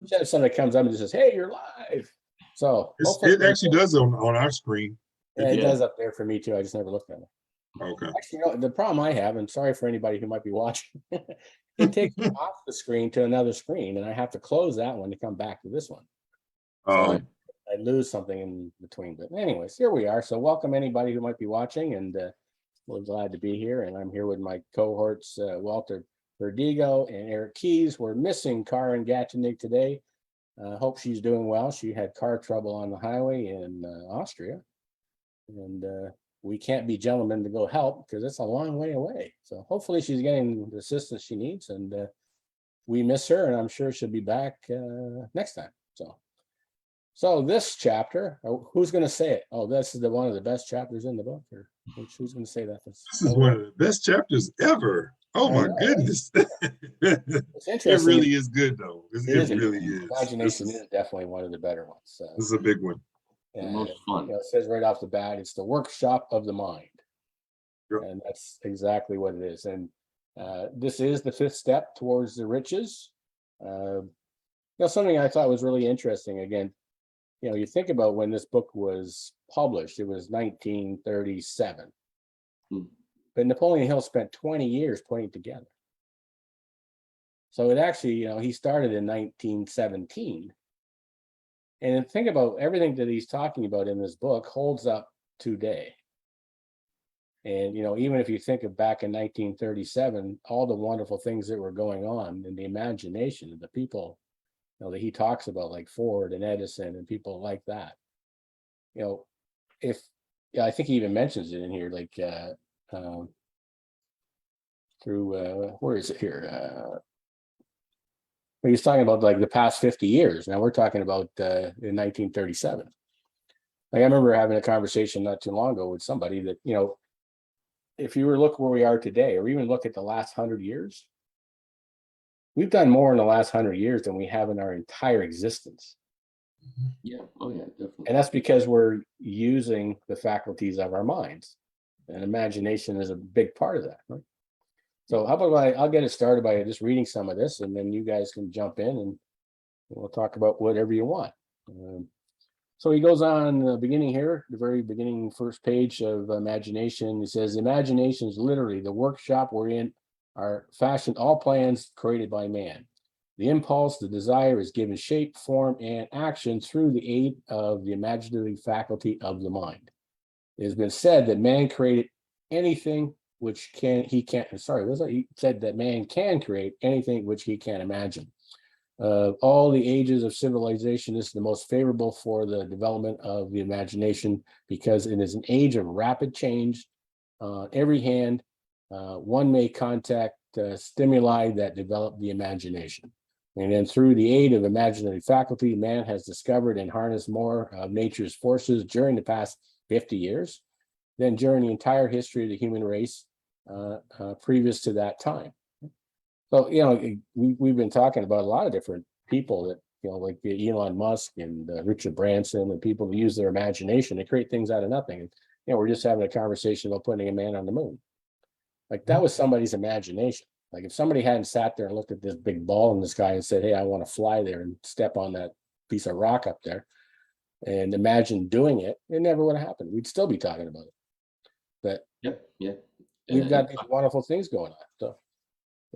Instead of somebody comes up and just says, "Hey, you're live." So hopefully, It actually does on our screen. yeah, it does up there for me too. I just never looked at it. Okay. Actually, the problem I have, and sorry for anybody who might be watching, it takes me off the screen to another screen, and I have to close that one to come back to this one. So I lose something in between. But anyways, here we are. So welcome anybody who might be watching, and we're glad to be here. And I'm here with my cohorts, Walter Verdigo and Eric Keys. We're missing Karen Gatchenik today. Hope she's doing well. She had car trouble on the highway in Austria, and we can't be gentlemen to go help because it's a long way away. So hopefully she's getting the assistance she needs, and we miss her, and I'm sure she'll be back next time. So this chapter, who's going to say it? Oh, this is one of the best chapters in the book. Or who's going to say that? This is one of the best chapters ever. Oh my goodness. It's interesting. It really is good though. It really is. Imagination is definitely one of the better ones. This is a big one. The most fun. It says right off the bat, it's the workshop of the mind. Yep. And that's exactly what it is. And this is the fifth step towards the riches. Something I thought was really interesting. Again, you think about when this book was published, it was 1937. But Napoleon Hill spent 20 years putting it together. So it actually, he started in 1917. And think about everything that he's talking about in this book holds up today. And, even if you think of back in 1937, all the wonderful things that were going on in the imagination of the people, that he talks about, like Ford and Edison and people like that. I think he even mentions it in here, like through, where is it here? He's talking about like the past 50 years. Now we're talking about in 1937. Like I remember having a conversation not too long ago with somebody that, if you were to look where we are today, or even look at the last 100 years, we've done more in the last 100 years than we have in our entire existence. Yeah. Oh yeah, definitely. And that's because we're using the faculties of our minds, and imagination is a big part of that, right? So how about I'll get it started by just reading some of this, and then you guys can jump in and we'll talk about whatever you want. So he goes on the beginning here, the very beginning, first page of imagination. He says, imagination is literally the workshop wherein are fashioned all plans created by man. The impulse, the desire is given shape, form, and action through the aid of the imaginative faculty of the mind. It has been said that man created anything which he said that man can create anything which he can imagine. All the ages of civilization, this is the most favorable for the development of the imagination because it is an age of rapid change. Every hand, one may contact stimuli that develop the imagination. And then through the aid of imaginative faculty, man has discovered and harnessed more of nature's forces during the past 50 years than during the entire history of the human race previous to that time. So, we've been talking about a lot of different people that, like Elon Musk and Richard Branson and people who use their imagination to create things out of nothing. And, we're just having a conversation about putting a man on the moon. Like that was somebody's imagination. Like if somebody hadn't sat there and looked at this big ball in the sky and said, hey, I want to fly there and step on that piece of rock up there and imagine doing it, it never would have happened. We'd still be talking about it. But we've got these wonderful things going on. So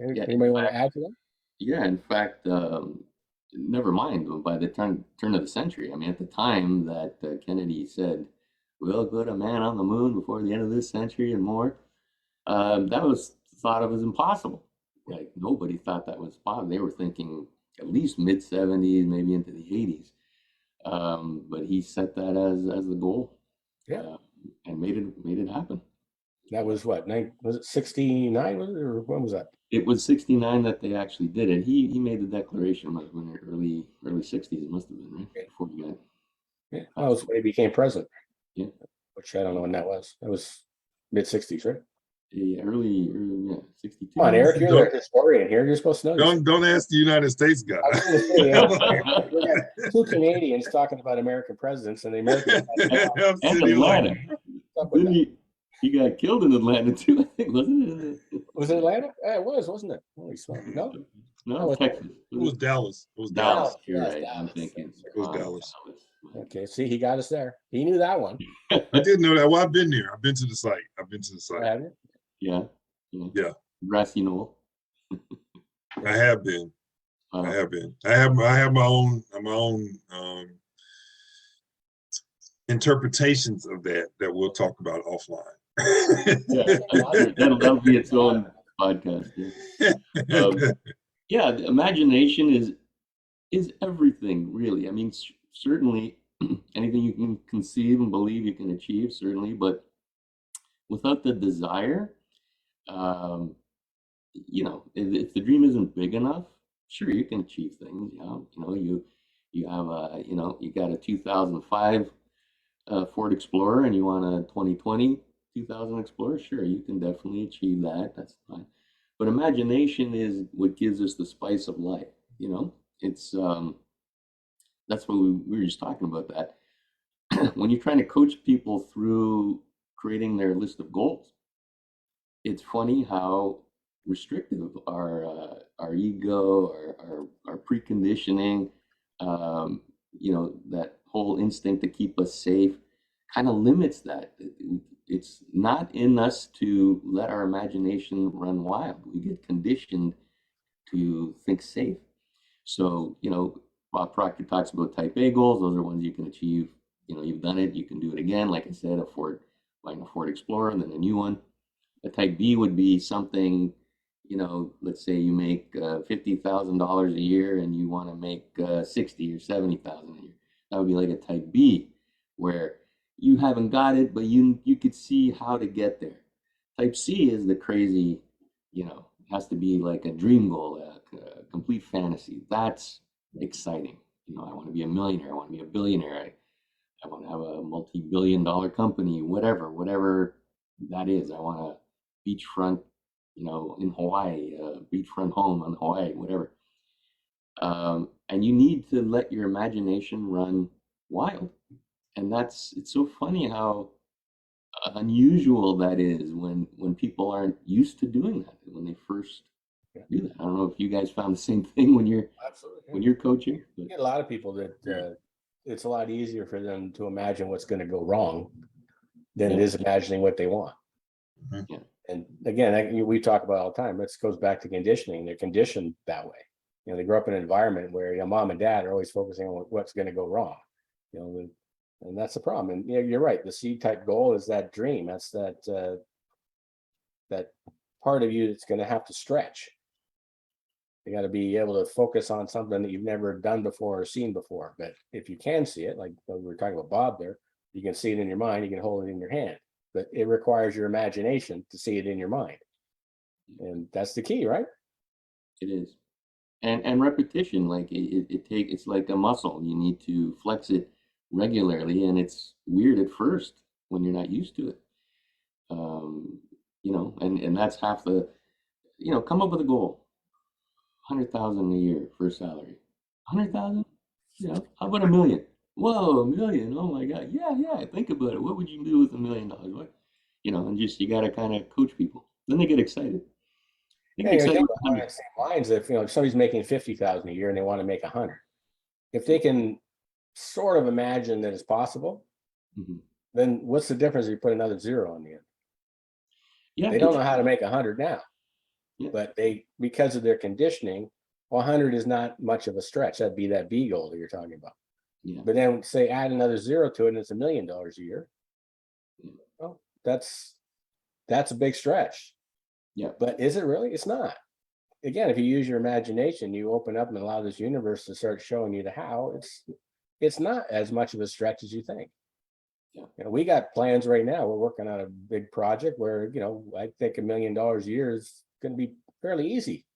anybody want to add to that? Yeah, in fact, never mind by the turn of the century. I mean, at the time that Kennedy said, we'll put a man on the moon before the end of this century and more, that was thought of as impossible. Like nobody thought that was possible. They were thinking at least mid 70s, maybe into the 80s. But he set that as the goal. Yeah. And made it happen. That was what? Was it 69? Or when was that? It was 69 that they actually did it. He made the declaration when the early 60s. It must have been, right? Yeah. Before he got. Yeah. That was when he became president. Yeah. Which I don't know when that was. It was mid 60s, right? Yeah, early 62. Come on, Eric, you're the historian here. You're supposed to know. Don't ask the United States guy. I was going to say, we got two Canadians talking about American presidents and the American and Atlanta. He got killed in Atlanta too, I think, wasn't it? Was it Atlanta? Yeah, it was, wasn't it? Holy smokes. No. No, That was Texas. It was Dallas. It was Dallas. Dallas. Dallas. You're Yes, right. I'm Dallas. thinking That's It was Dallas. Dallas. right. Okay, see, he got us there. He knew that one. I did know that. Well, I've been there. I've been to the site. I've been to the Oh, site. have you? Yeah. Yeah. Yeah, Grassy knoll. I have been. I Wow. have been. I have my own interpretations of that we'll talk about offline. Yeah, I'm sure that'll be its own podcast. Yeah. Yeah, the imagination is everything, really. I mean, certainly anything you can conceive and believe you can achieve, certainly, but without the desire, um, if the dream isn't big enough, sure, you can achieve things. You have you got a 2005 Ford Explorer and you want a 2020 2000 Explorer, sure, you can definitely achieve that. That's fine. But imagination is what gives us the spice of life. It's that's what we were just talking about that. When you're trying to coach people through creating their list of goals, it's funny how restrictive our ego, our preconditioning, that whole instinct to keep us safe, kind of limits that. It's not in us to let our imagination run wild. We get conditioned to think safe. So, Bob Proctor talks about type A goals. Those are ones you can achieve. You've done it, you can do it again. Like I said, buying a Ford Explorer and then a new one. A type B would be something, let's say you make $50,000 a year and you want to make 60 or 70,000 a year. That would be like a type B, where you haven't got it, but you could see how to get there. Type C is the crazy, has to be like a dream goal, a complete fantasy. That's exciting. I want to be a millionaire. I want to be a billionaire. I want to have a multi-billion-dollar company, whatever that is. I want a beachfront, in Hawaii, beachfront home in Hawaii, whatever. And you need to let your imagination run wild. And it's so funny how unusual that is when people aren't used to doing that, when they first do that. I don't know if you guys found the same thing when you're Absolutely. coaching. You get a lot of people that it's a lot easier for them to imagine what's going to go wrong than it is imagining what they want. Yeah. And again, we talk about all the time. This goes back to conditioning. They're conditioned that way. They grow up in an environment where mom and dad are always focusing on what's going to go wrong. And that's the problem. And you're right. The C type goal is that dream. That's that part of you that's going to have to stretch. You got to be able to focus on something that you've never done before or seen before. But if you can see it, like we were talking about Bob there, you can see it in your mind, you can hold it in your hand. But it requires your imagination to see it in your mind. And that's the key, right? It is. And repetition, like it's like a muscle. You need to flex it regularly, and it's weird at first when you're not used to it. And that's half the, come up with a goal. 100,000 a year for salary. 100,000? How about a million? Whoa, a million. Oh my God. Yeah. Think about it. What would you do with $1 million? What? And just, you got to kind of coach people. Then they get excited. They get excited Think with along 100. the same lines. If somebody's making 50,000 a year and they want to make 100, if they can sort of imagine that it's possible, then what's the difference if you put another zero on the end? Yeah, They don't know how to make 100 now, but because of their conditioning, 100 is not much of a stretch. That'd be that B goal that you're talking about. Yeah. But then say add another zero to it and it's $1 million a year. Well, that's a big stretch. Yeah. But is it really? It's not. Again, if you use your imagination, you open up and allow this universe to start showing you the how. It's not as much of a stretch as you think. Yeah. We got plans right now. We're working on a big project where I think $1 million a year is going to be fairly easy.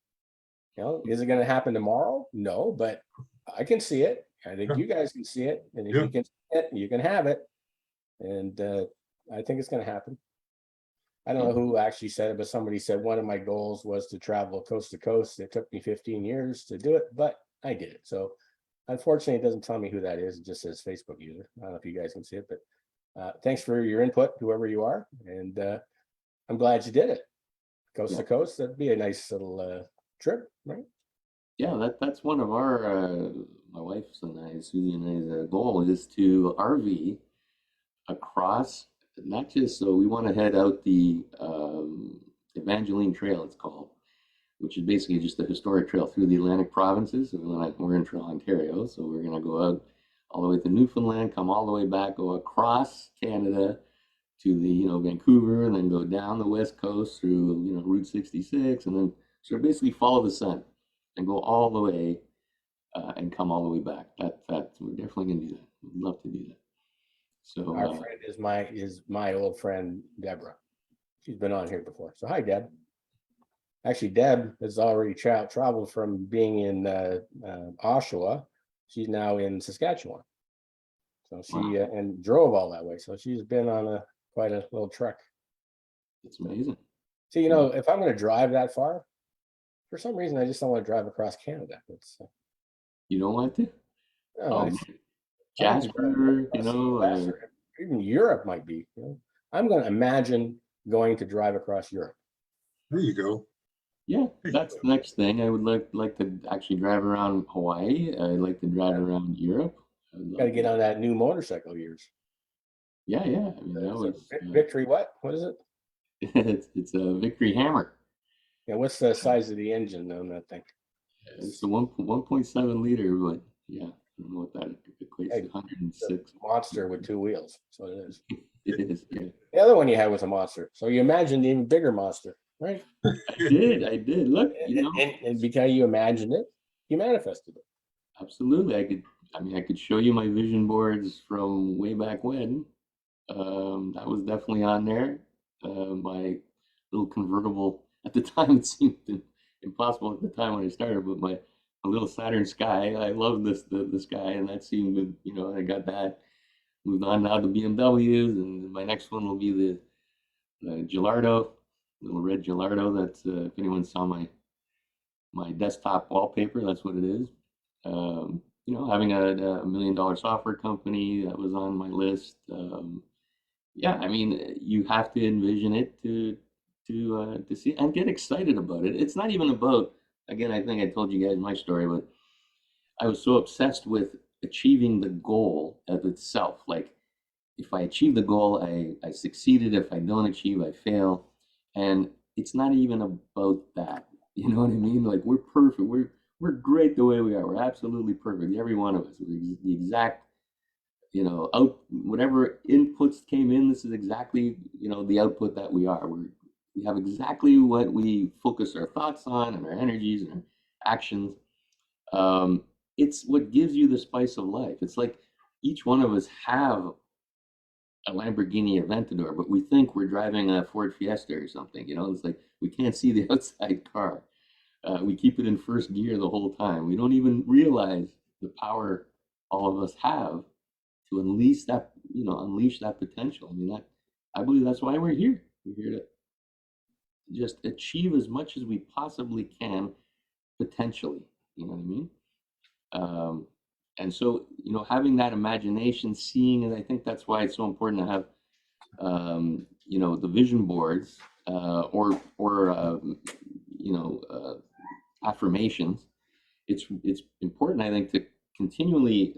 Is it going to happen tomorrow? No, but I can see it. I think you guys can see it, and if you can see it, you can have it. And I think it's going to happen. I don't know who actually said it, but somebody said one of my goals was to travel coast to coast. It took me 15 years to do it, but I did it. So unfortunately, it doesn't tell me who that is. It just says Facebook user. I don't know if you guys can see it, but thanks for your input, whoever you are. And I'm glad you did it. Coast to coast. That'd be a nice little trip, right? Yeah, that's one of our my wife's and I, Susie and I's goal is to RV across, not just, so we want to head out the Evangeline Trail, it's called, which is basically just a historic trail through the Atlantic provinces. And we're in Ontario, so we're going to go out all the way to Newfoundland, come all the way back, go across Canada to the, Vancouver, and then go down the west coast through, Route 66, and then sort of basically follow the sun and go all the way and come all the way back. That we're definitely going to do that. We'd love to do that. So Our friend is my old friend Deborah. She's been on here before. So hi, Deb. Actually, Deb has already traveled from being in Oshawa. She's now in Saskatchewan. So she and drove all that way. So she's been on quite a little trek. It's amazing. See, if I'm going to drive that far, for some reason, I just don't want to drive across Canada. You don't want to? No, Jasper, even Europe might be. I'm going to imagine going to drive across Europe. There you go. Yeah, that's the next thing. I would like to actually drive around Hawaii. I'd like to drive around Europe. Got to get on that new motorcycle of yours. Yeah. I mean, that was Victory. What is it? it's a Victory Hammer. Yeah. What's the size of the engine on that thing? It's a 1.7 liter, but yeah, I don't know what that equates to. 106. Monster with 2 wheels. That's what it is. It is. Yeah. The other one you had was a monster. So you imagined the even bigger monster, right? I did. Look, and because you imagined it, you manifested it. Absolutely. I could show you my vision boards from way back when. That was definitely on there. My little convertible, at the time it seemed impossible at the time when I started, but my little Saturn Sky, I love the Sky, and that seemed, I got that. Moved on now to BMWs, and my next one will be the Gallardo, little red Gallardo. That's if anyone saw my desktop wallpaper, that's what it is. Having a $1 million software company, that was on my list. Yeah, I mean, you have to envision it to see and get excited about it. It's not even about, again, I think I told you guys my story, but I was so obsessed with achieving the goal of itself. Like, if I achieve the goal, I succeeded. If I don't achieve, I fail. And it's not even about that. You know what I mean? Like, we're perfect. We're great the way we are. We're absolutely perfect. Every one of us. We're the exact, whatever inputs came in, this is exactly, the output that we are. We have exactly what we focus our thoughts on and our energies and our actions. It's what gives you the spice of life. It's like each one of us have a Lamborghini Aventador, but we think we're driving a Ford Fiesta or something. It's like we can't see the outside car. We keep it in first gear the whole time. We don't even realize the power all of us have to unleash that potential. I mean, I believe that's why we're here. We're here to just achieve as much as we possibly can potentially. You know what I mean? And so, having that imagination, seeing it, I think that's why it's so important to have, the vision boards or affirmations. It's important, I think, to continually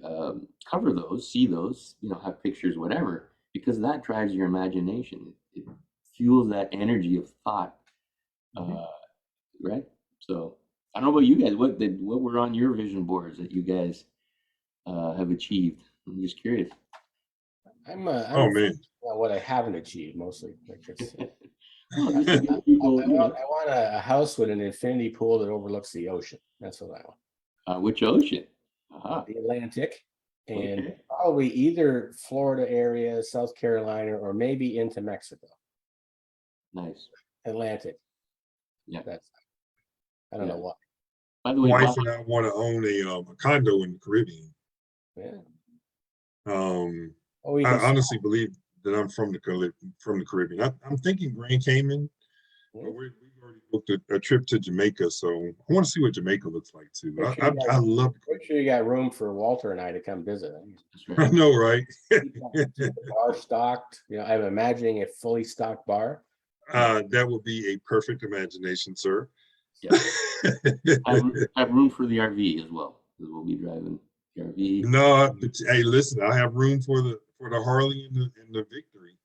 cover those, see those, have pictures, whatever, because that drives your imagination. It fuels that energy of thought, right? So I don't know about you guys. What were on your vision boards that you guys have achieved? I'm just curious. I'm man, what I haven't achieved mostly. Like it's, Well, I want a house with an infinity pool that overlooks the ocean. That's what I want. Which ocean? The Atlantic, and Okay. probably either Florida area, South Carolina, or maybe into Mexico. Nice. Atlantic. Yeah. I don't know why. By the way, wife and I want to own a condo in the Caribbean. Yeah. I honestly believe that I'm from the Caribbean. I'm thinking Grand Cayman, but we've already booked a trip to Jamaica, so I want to see what Jamaica looks like too. I love. Make sure you got room for Walter and I to come visit. That's right. I know, right? The bar stocked. I'm imagining a fully stocked bar. That would be a perfect imagination, sir. Yeah. Have room for the RV as well, because we'll be driving the RV. No, but hey, listen, I have room for the Harley and the Victory.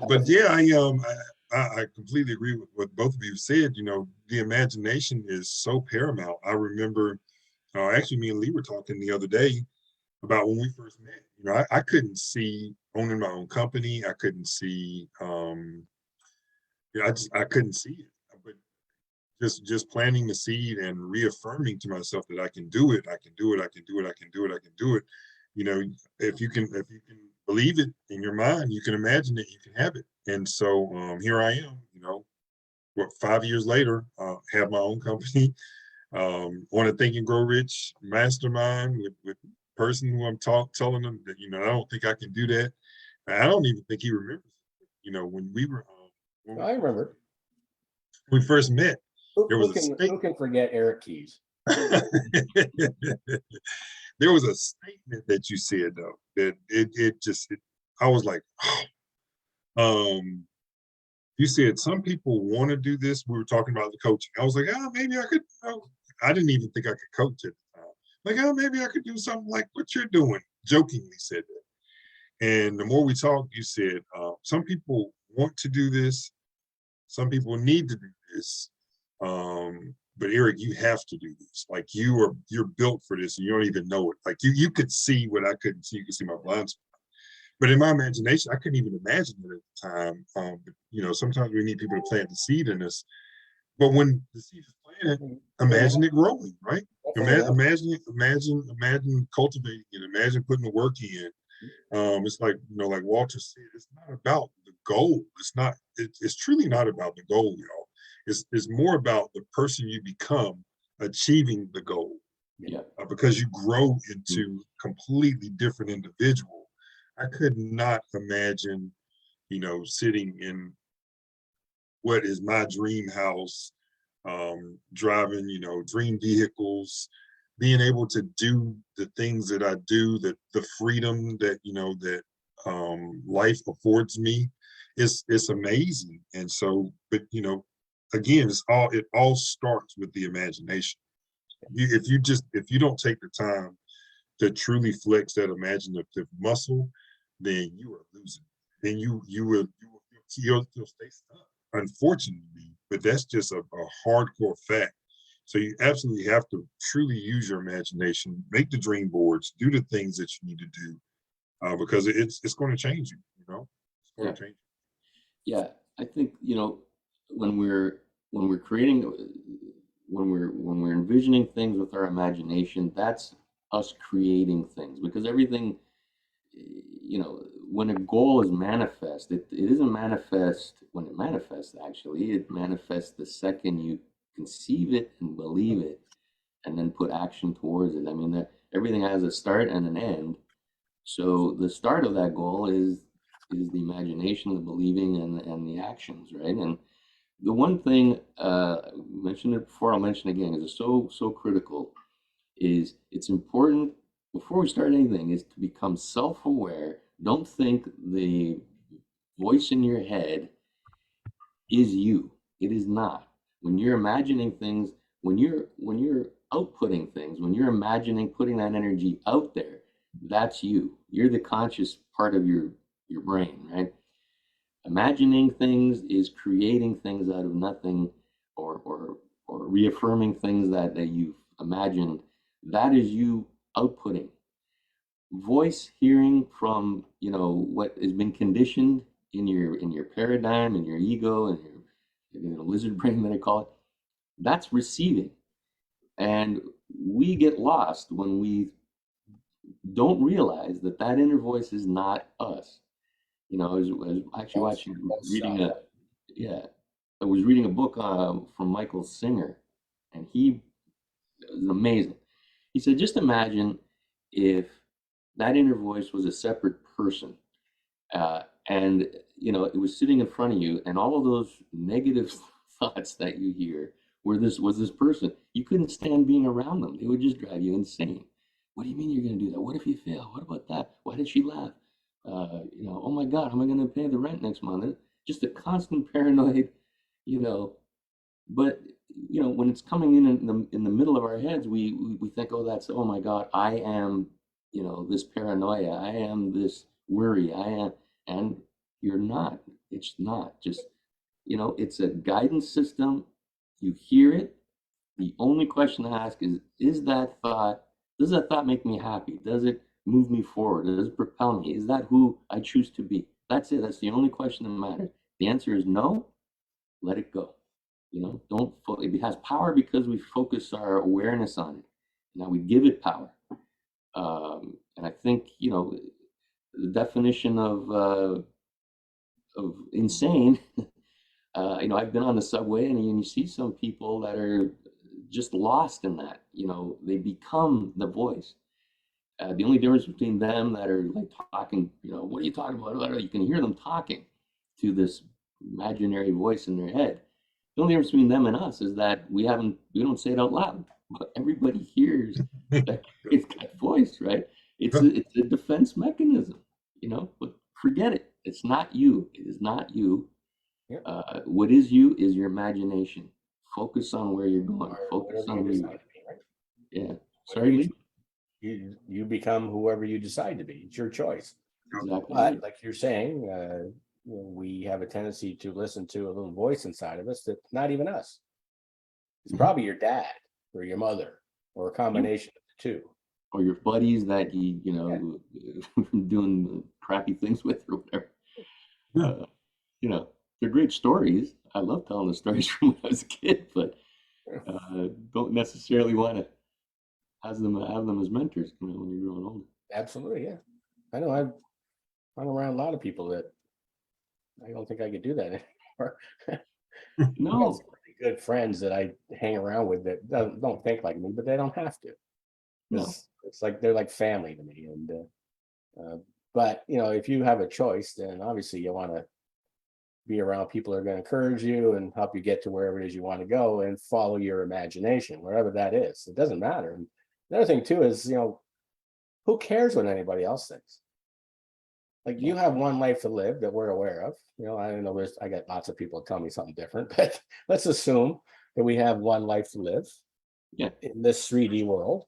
But yeah, I completely agree with what both of you said. You know, the imagination is so paramount. I remember, actually, me and Lee were talking the other day about when we first met. You know, I couldn't see owning my own company. I couldn't see, I couldn't see it. But just planting the seed and reaffirming to myself that I can do it, I can do it, I can do it, I can do it, I can do it. You know, if you can believe it in your mind, you can imagine it, you can have it. And so here I am, you know, what, 5 years later, have my own company, on a Think and Grow Rich mastermind with person who I'm telling them that, you know, I don't think I can do that. I don't even think he remembers, you know, when we were, I remember. we first met, there was Who can forget Eric Keys? There was a statement that you said though that I was like, oh. You said some people want to do this. We were talking about the coaching. I was like, oh, maybe I could. I didn't even think I could coach at the time. Like, oh, maybe I could do something like what you're doing. Jokingly said that. And the more we talked, you said some people want to do this. Some people need to do this. But Eric, you have to do this. Like you're built for this, and you don't even know it. Like you could see what I couldn't see. You could see my blind spot. But in my imagination, I couldn't even imagine it at the time. But, you know, sometimes we need people to plant the seed in us. But when the seed is planted, imagine it growing, right? Imagine cultivating it. Imagine putting the work in. It's like, you know, like Walter said, it's not about the goal. It's not. It's truly not about the goal, y'all. It's more about the person you become achieving the goal. Yeah. Because you grow into completely different individual. I could not imagine, you know, sitting in what is my dream house, driving, you know, dream vehicles, being able to do the things that I do, that the freedom that, you know, that life affords me it's amazing. And so, but you know, again, it all starts with the imagination. If you don't take the time to truly flex that imaginative muscle, then you are losing. Then you'll stay stuck, unfortunately. But that's just a hardcore fact. So you absolutely have to truly use your imagination, make the dream boards, do the things that you need to do, because it's going to change you. You know, it's going to change you. Yeah, I think, you know, when we're creating, when we're envisioning things with our imagination, that's us creating things, because everything, you know, when a goal is manifest, it isn't manifest when it manifests. Actually, it manifests the second you conceive it and believe it, and then put action towards it. I mean, that everything has a start and an end. So the start of that goal is the imagination, the believing, and the actions, right? And the one thing, mentioned it before, I'll mention again, is so critical, is it's important before we start anything is to become self-aware. Don't think the voice in your head is you. It is not. When you're imagining things, when you're outputting things, when you're imagining putting that energy out there, that's you. You're the conscious part of your brain, right? Imagining things is creating things out of nothing, or reaffirming things that you've imagined. That is you outputting. Voice hearing from, you know, what has been conditioned in your paradigm, in your ego, and your, you know, lizard brain that I call it. That's receiving. And we get lost when we don't realize that that inner voice is not us. You know, I was actually reading yeah, I was reading a book from Michael Singer, and he it was amazing. He said, just imagine if that inner voice was a separate person, and you know, it was sitting in front of you, and all of those negative thoughts that you hear was this person. You couldn't stand being around them. They would just drive you insane. What do you mean you're going to do that? What if you fail? What about that? Why did she laugh? You know, oh my God, how am I going to pay the rent next month? just a constant paranoid, you know. But when it's coming in the middle of our heads, we think, oh, that's, oh my God, I am, this paranoia, I am this worry, I am, and you're not. It's not just, it's a guidance system. You hear it. The only question to ask is does that thought make me happy? Does it move me forward? Does it propel me? Is that who I choose to be? That's it. That's the only question that matters. The answer is no. Let it go. Don't. It has power because we focus our awareness on it. Now we give it power. And I think the definition of insane. I've been on the subway, and you see some people that are just lost in that. They become the voice. The only difference between them that are like talking, what are you talking about? You can hear them talking to this imaginary voice in their head. The only difference between them and us is that we don't say it out loud, but everybody hears that it's that voice, right? It's a defense mechanism, but forget it. It's not you. It is not you. Yep. What is you is your imagination. Focus on where you're going. Or Focus whatever on you where decide to be, right? yeah. Whatever Sorry, Lee. you become whoever you decide to be. It's your choice. Exactly. But like you're saying, we have a tendency to listen to a little voice inside of us that's not even us. It's probably your dad or your mother or a combination of the two. Or your buddies that doing crappy things with or whatever. They're great stories. I love telling the stories from when I was a kid, but don't necessarily want to have them as mentors, when you're growing older. Absolutely, yeah. I know I've hung around a lot of people that I don't think I could do that anymore. I got No, some really good friends that I hang around with that don't think like me, but they don't have to. no. It's like they're like family to me. And but if you have a choice, then obviously you want to be around people who are going to encourage you and help you get to wherever it is you want to go and follow your imagination, wherever that is. It doesn't matter. And the other thing too is, who cares what anybody else thinks? Like you have one life to live that we're aware of. I don't know. I got lots of people tell me something different, but let's assume that we have one life to live in this 3D world.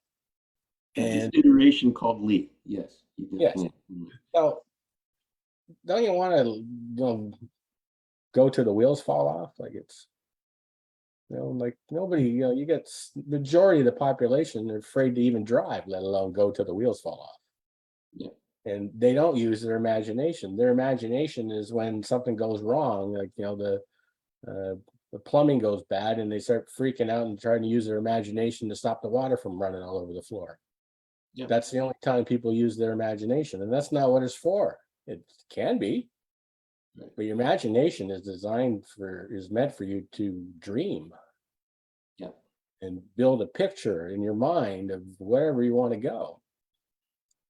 And this iteration called Lee. Yes. Yes. So don't you want to go till the wheels fall off? Like it's like nobody, you get majority of the population are afraid to even drive, let alone go till the wheels fall off. Yeah. And they don't use their imagination. Their imagination is when something goes wrong, like the plumbing goes bad, and they start freaking out and trying to use their imagination to stop the water from running all over the floor. Yeah. That's the only time people use their imagination, and that's not what it's for. It can be, but your imagination is meant for you to dream. Yeah. And build a picture in your mind of wherever you want to go.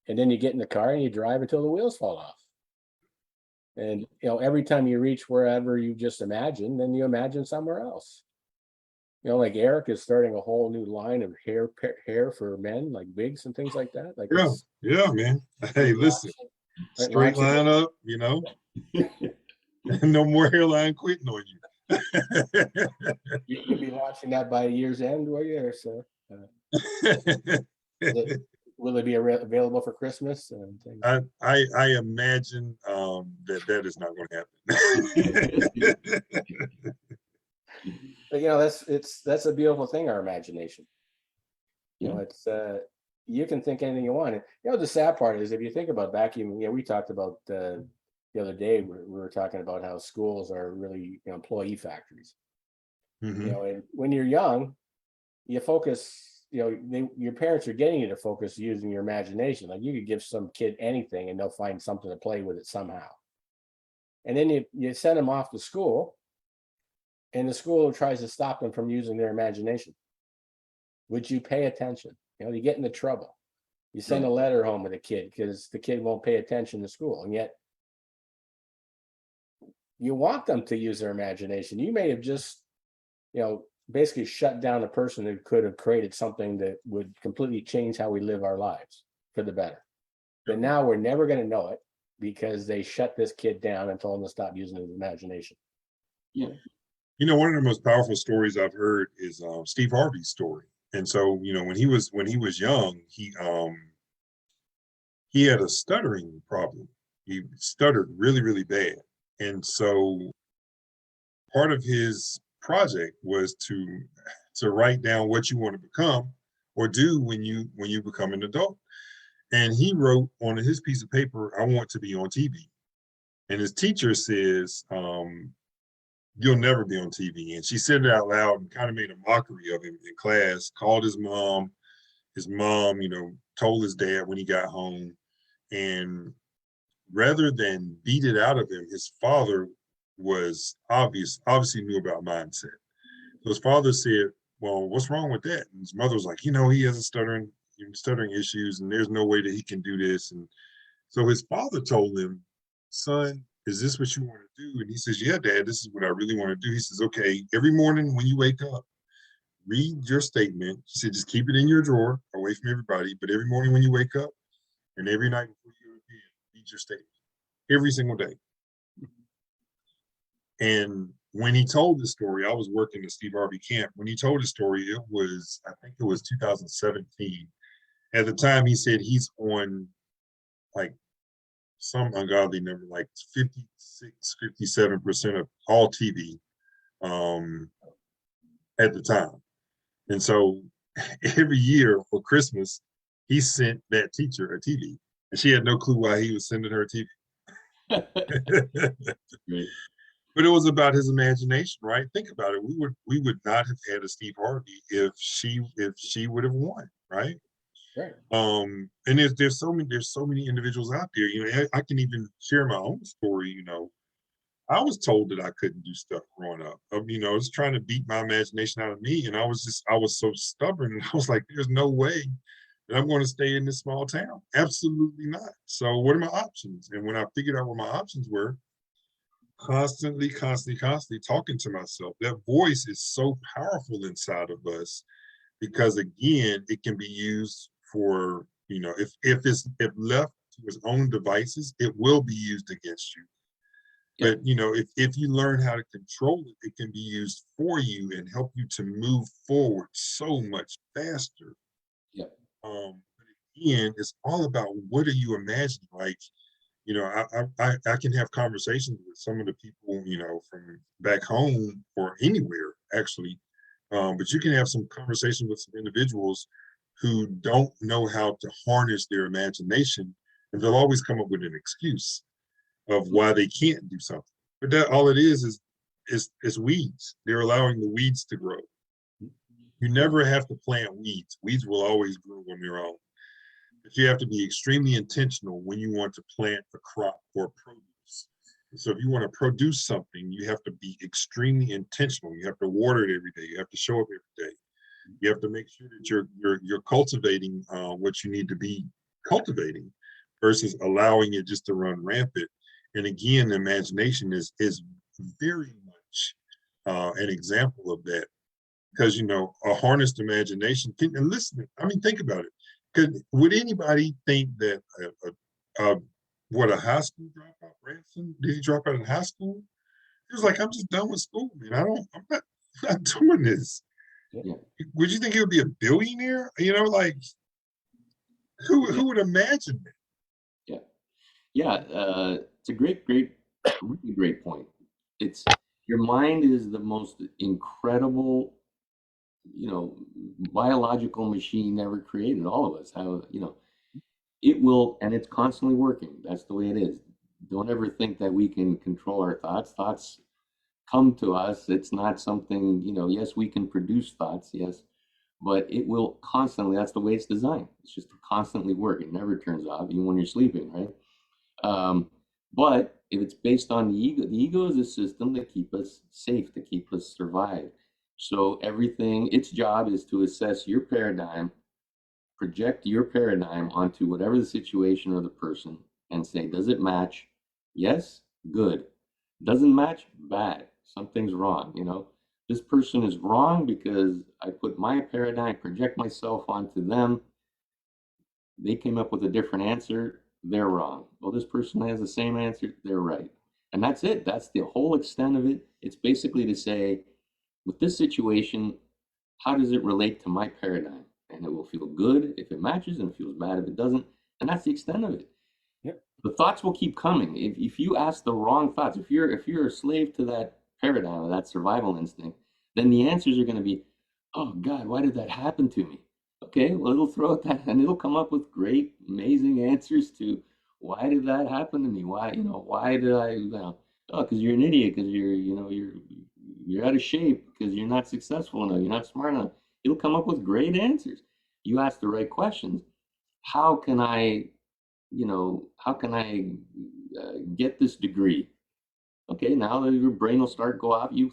And then you get in the car and you drive until the wheels fall off. And every time you reach wherever you just imagined, then you imagine somewhere else. Like Eric is starting a whole new line of hair for men, like wigs and things like that. Like yeah, man. Hey, listen, straight line up, no more hairline quitting on you. You could be launching that by year's end, will you? Or so. Will it be available for Christmas? I imagine that is not going to happen. But that's a beautiful thing, our imagination. It's you can think anything you want. The sad part is if you think about vacuum, we talked about the other day we were talking about how schools are really employee factories. And when you're young, you focus, your parents are getting you to focus using your imagination. Like you could give some kid anything and they'll find something to play with it somehow. And then you send them off to school, and the school tries to stop them from using their imagination. Would you pay attention? You get into trouble. You send a letter home with a kid because the kid won't pay attention to school. And yet you want them to use their imagination. You may have just, basically shut down a person who could have created something that would completely change how we live our lives for the better. But now we're never going to know it. because they shut this kid down and told him to stop using his imagination. Yeah. You know, one of the most powerful stories I've heard is Steve Harvey's story. And so, you know, when he was young, he had a stuttering problem. He stuttered really, really bad. And so part of his project was to write down what you want to become or do when you become an adult. And he wrote on his piece of paper, "I want to be on TV." And his teacher says, "You'll never be on TV." And she said it out loud and kind of made a mockery of him in class, called his mom. His mom, you know, told his dad when he got home. And rather than beat it out of him, his father was obviously knew about mindset. So his father said, "Well, what's wrong with that?" And his mother was like, "You know, he has a stuttering issues, and there's no way that he can do this." And so his father told him, "Son, is this what you want to do?" And he says, "Yeah, Dad, this is what I really want to do." He says, "Okay, every morning when you wake up, read your statement." He said, "Just keep it in your drawer, away from everybody. But every morning when you wake up, and every night before you go to bed, read your statement every single day." And when he told the story, I was working at Steve Harvey camp. When he told the story, I think it was 2017. At the time, he said he's on like some ungodly number, like 56, 57% of all TV um, at the time. And so every year for Christmas, he sent that teacher a TV. And she had no clue why he was sending her a TV. Great. But it was about his imagination, right? Think about it. We would not have had a Steve Harvey if she would have won, right? Right. And there's so many individuals out there. You know, I can even share my own story. You know, I was told that I couldn't do stuff growing up. You know, it's trying to beat my imagination out of me, and I was so stubborn, and I was like, "There's no way that I'm going to stay in this small town. Absolutely not." So, what are my options? And when I figured out what my options were, constantly talking to myself. That voice is so powerful inside of us because again, it can be used for, you know, if left to its own devices, it will be used against you. Yeah. But you know, if you learn how to control it, it can be used for you and help you to move forward so much faster. Yeah. But again, it's all about what are you imagining? Like, you know, I can have conversations with some of the people, you know, from back home or anywhere actually. But you can have some conversation with some individuals who don't know how to harness their imagination, and they'll always come up with an excuse of why they can't do something. But that all it is weeds. They're allowing the weeds to grow. You never have to plant weeds. Weeds will always grow on their own. But you have to be extremely intentional when you want to plant a crop or produce. So if you want to produce something, you have to be extremely intentional. You have to water it every day. You have to show up every day. You have to make sure that you're cultivating what you need to be cultivating versus allowing it just to run rampant. And again, the imagination is very much an example of that because you know a harnessed imagination can and listen. I mean, think about it. Would anybody think that what a high school dropout, Branson? Did he drop out in high school? He was like, "I'm just done with school, man. I'm not doing this." Yeah. Would you think he would be a billionaire? You know, like who Yeah. who would imagine that? Yeah. Yeah. It's a really great point. It's your mind is the most incredible, biological machine ever created. All of us, it will, and it's constantly working. That's the way it is. Don't ever think that we can control our thoughts. Thoughts come to us. It's not something, yes, we can produce thoughts, yes, but it will constantly, that's the way it's designed. It's just to constantly work. It never turns off, even when you're sleeping, right? But if it's based on the ego is a system to keep us safe, to keep us survive. So everything, its job is to assess your paradigm, project your paradigm onto whatever the situation or the person, and say, does it match? Yes, good. Doesn't match? Bad. Something's wrong. This person is wrong because I put my paradigm, project myself onto them. They came up with a different answer. they're wrong. Well, this person has the same answer, they're right. And that's it. That's the whole extent of it. It's basically to say, with this situation, how does it relate to my paradigm? And it will feel good if it matches, and it feels bad if it doesn't. And that's the extent of it. Yep. The thoughts will keep coming. If you ask the wrong thoughts, if you're a slave to that paradigm or that survival instinct, then the answers are going to be, oh God, why did that happen to me? Okay, well, it'll throw at that and it'll come up with great, amazing answers to why did that happen to me? Why did I, oh, because you're an idiot, because you're out of shape, because you're not successful enough, you're not smart enough. It'll come up with great answers. You ask the right questions. How can I, get this degree? Okay, now that your brain will start go off. You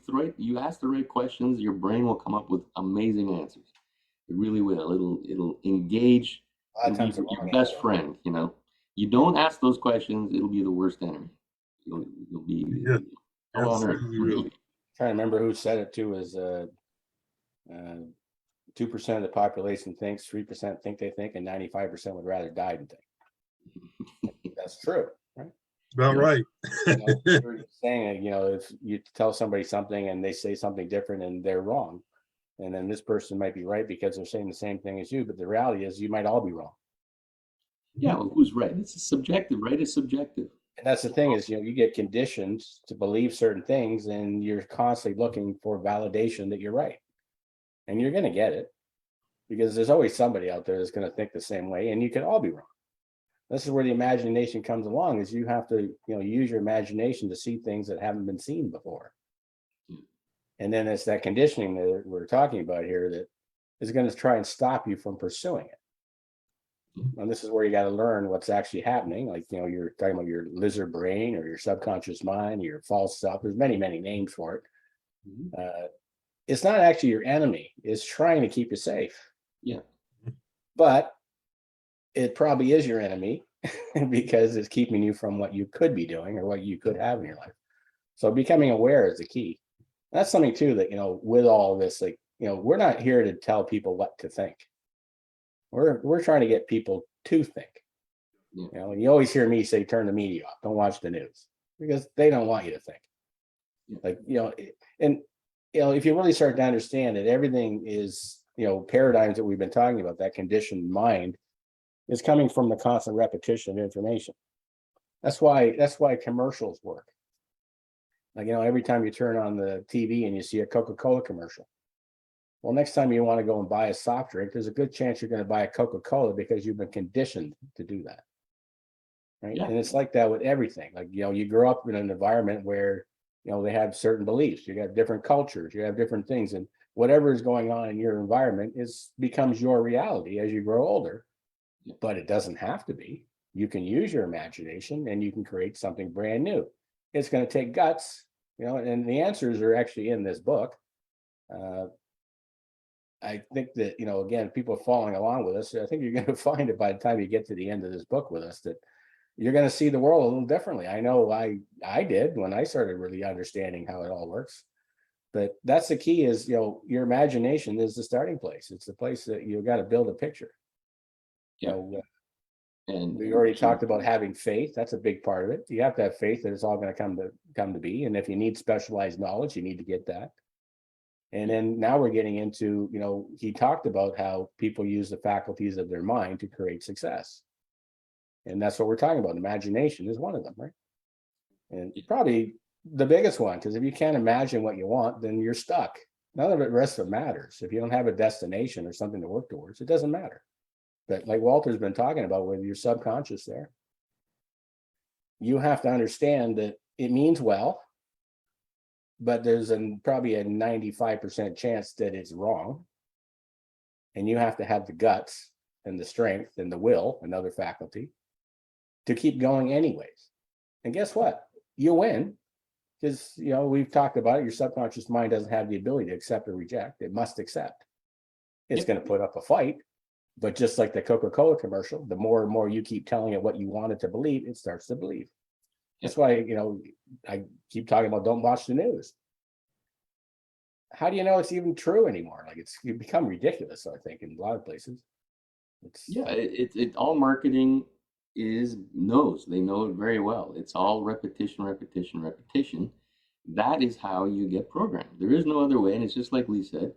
ask the right questions, your brain will come up with amazing answers. It really will. It'll engage. A lot of It'll be times the your wrong best answer. friend. You don't ask those questions, it'll be the worst enemy. You'll be Yeah, hell on earth. absolutely will. Trying to remember who said it too. Is 2% of the population thinks, 3% think they think, and 95% would rather die than think. That's true, right? About Yeah. right. You're saying, if you tell somebody something and they say something different and they're wrong, and then this person might be right because they're saying the same thing as you, but the reality is you might all be wrong. Yeah, well, who's right? It's subjective. Right is subjective. And that's the thing is, you get conditioned to believe certain things and you're constantly looking for validation that you're right. And you're going to get it because there's always somebody out there that's going to think the same way and you can all be wrong. This is where the imagination comes along is you have to, use your imagination to see things that haven't been seen before. And then it's that conditioning that we're talking about here that is going to try and stop you from pursuing it. And this is where you got to learn what's actually happening. Like, you're talking about your lizard brain or your subconscious mind, or your false self. There's many, many names for it. It's not actually your enemy. It's trying to keep you safe. Yeah. But it probably is your enemy because it's keeping you from what you could be doing or what you could have in your life. So becoming aware is the key. That's something too that, with all this, like, we're not here to tell people what to think. We're trying to get people to think. Yeah. You always hear me say, turn the media off, don't watch the news, because they don't want you to think. Yeah. Like, and if you really start to understand that everything is, paradigms that we've been talking about, that conditioned mind is coming from the constant repetition of information. That's why commercials work. Like, every time you turn on the TV and you see a Coca-Cola commercial. Well, next time you want to go and buy a soft drink, there's a good chance you're going to buy a Coca-Cola because you've been conditioned to do that. Right. Yeah. And it's like that with everything. Like, you grow up in an environment where, they have certain beliefs, you got different cultures, you have different things, and whatever is going on in your environment becomes your reality as you grow older. But it doesn't have to be. You can use your imagination and you can create something brand new. It's going to take guts, and the answers are actually in this book. I think that, again, people are following along with us. I think you're going to find it by the time you get to the end of this book with us that you're going to see the world a little differently. I know I did when I started really understanding how it all works. But that's the key is, your imagination is the starting place. It's the place that you've got to build a picture. Yeah. And we already talked about having faith. That's a big part of it. You have to have faith that it's all going to come to be. And if you need specialized knowledge, you need to get that. And then now we're getting into, he talked about how people use the faculties of their mind to create success. And that's what we're talking about. Imagination is one of them, right? And probably the biggest one, because if you can't imagine what you want, then you're stuck. None of the rest of it matters. If you don't have a destination or something to work towards, it doesn't matter. But like Walter's been talking about with your subconscious there, you have to understand that it means well, but there's probably a 95% chance that it's wrong. And you have to have the guts and the strength and the will, another faculty, to keep going anyways. And guess what? You win because, we've talked about it. Your subconscious mind doesn't have the ability to accept or reject. It must accept. It's going to put up a fight. But just like the Coca-Cola commercial, the more and more you keep telling it what you want it to believe, it starts to believe. That's why, I keep talking about don't watch the news. How do you know it's even true anymore? Like it's become ridiculous, I think, in a lot of places. It's all marketing. they know it very well. It's all repetition, repetition, repetition. That is how you get programmed. There is no other way, and it's just like Lee said,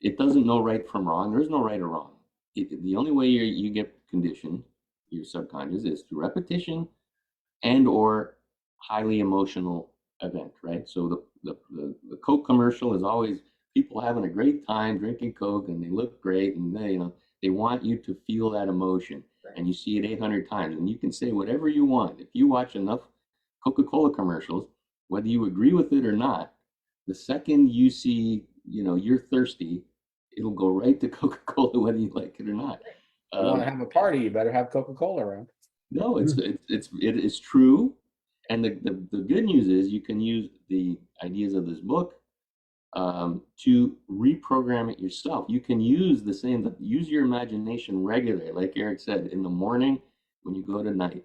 it doesn't know right from wrong. There is no right or wrong. The only way you get conditioned, your subconscious, is through repetition and or highly emotional event, right? So the Coke commercial is always people having a great time drinking Coke and they look great and they want you to feel that emotion, and you see it 800 times, and you can say whatever you want. If you watch enough Coca-Cola commercials, whether you agree with it or not, the second you see, you're thirsty, it'll go right to Coca-Cola whether you like it or not. You want to have a party, you better have Coca-Cola around. No, it is true. And the good news is you can use the ideas of this book to reprogram it yourself. You can use use your imagination regularly, like Eric said, in the morning, when you go to night.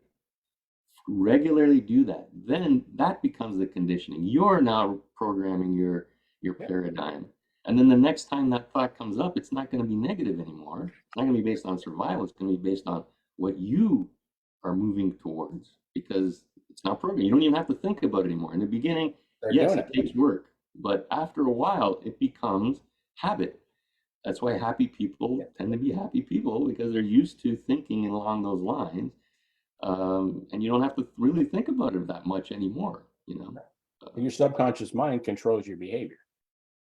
Regularly do that. Then that becomes the conditioning. You're now programming your paradigm. And then the next time that thought comes up, it's not going to be negative anymore. It's not going to be based on survival. It's going to be based on what you are moving towards, because it's not programmed. You don't even have to think about it anymore. In the beginning, yes, it takes work, but after a while, it becomes habit. That's why happy people tend to be happy people, because they're used to thinking along those lines. And you don't have to really think about it that much anymore. Your subconscious mind controls your behavior.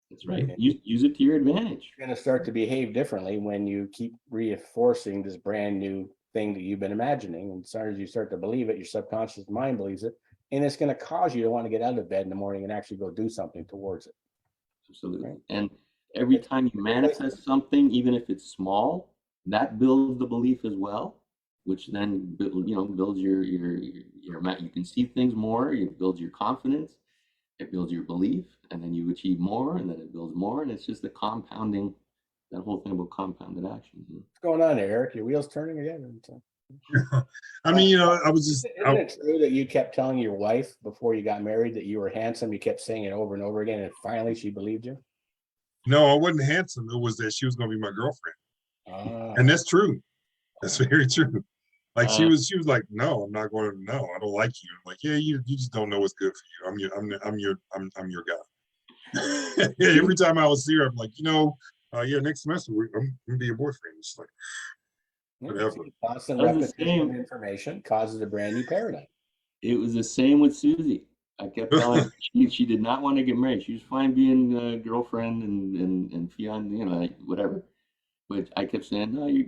That's right. Use it to your advantage. You're going to start to behave differently when you keep reinforcing this brand new thing that you've been imagining. And as soon as you start to believe it, your subconscious mind believes it, and it's going to cause you to want to get out of bed in the morning and actually go do something towards it. Absolutely. Right? And every time you manifest something, even if it's small, that builds the belief as well, which then builds your you can see things more. It builds your confidence. It builds your belief, and then you achieve more, and then it builds more, and it's just the compounding, that whole thing about compounded action. What's going on there, Eric? Your wheels turning again? I mean, I was just. Isn't it true that you kept telling your wife before you got married that you were handsome? You kept saying it over and over again, and finally she believed you? No, I wasn't handsome. It was that she was going to be my girlfriend, and that's true. That's very true. Like she was like, no, I'm not going to. No, I don't like you. I'm like, yeah, you just don't know what's good for you. I'm your guy. Yeah, every time I was here, I'm like, yeah, next semester I'm gonna be your boyfriend. It's like whatever. Constant repetition of information causes a brand new paradigm. It was the same with Susie. I kept telling her she did not want to get married. She was fine being a girlfriend and fiance, whatever. But I kept saying, no, you're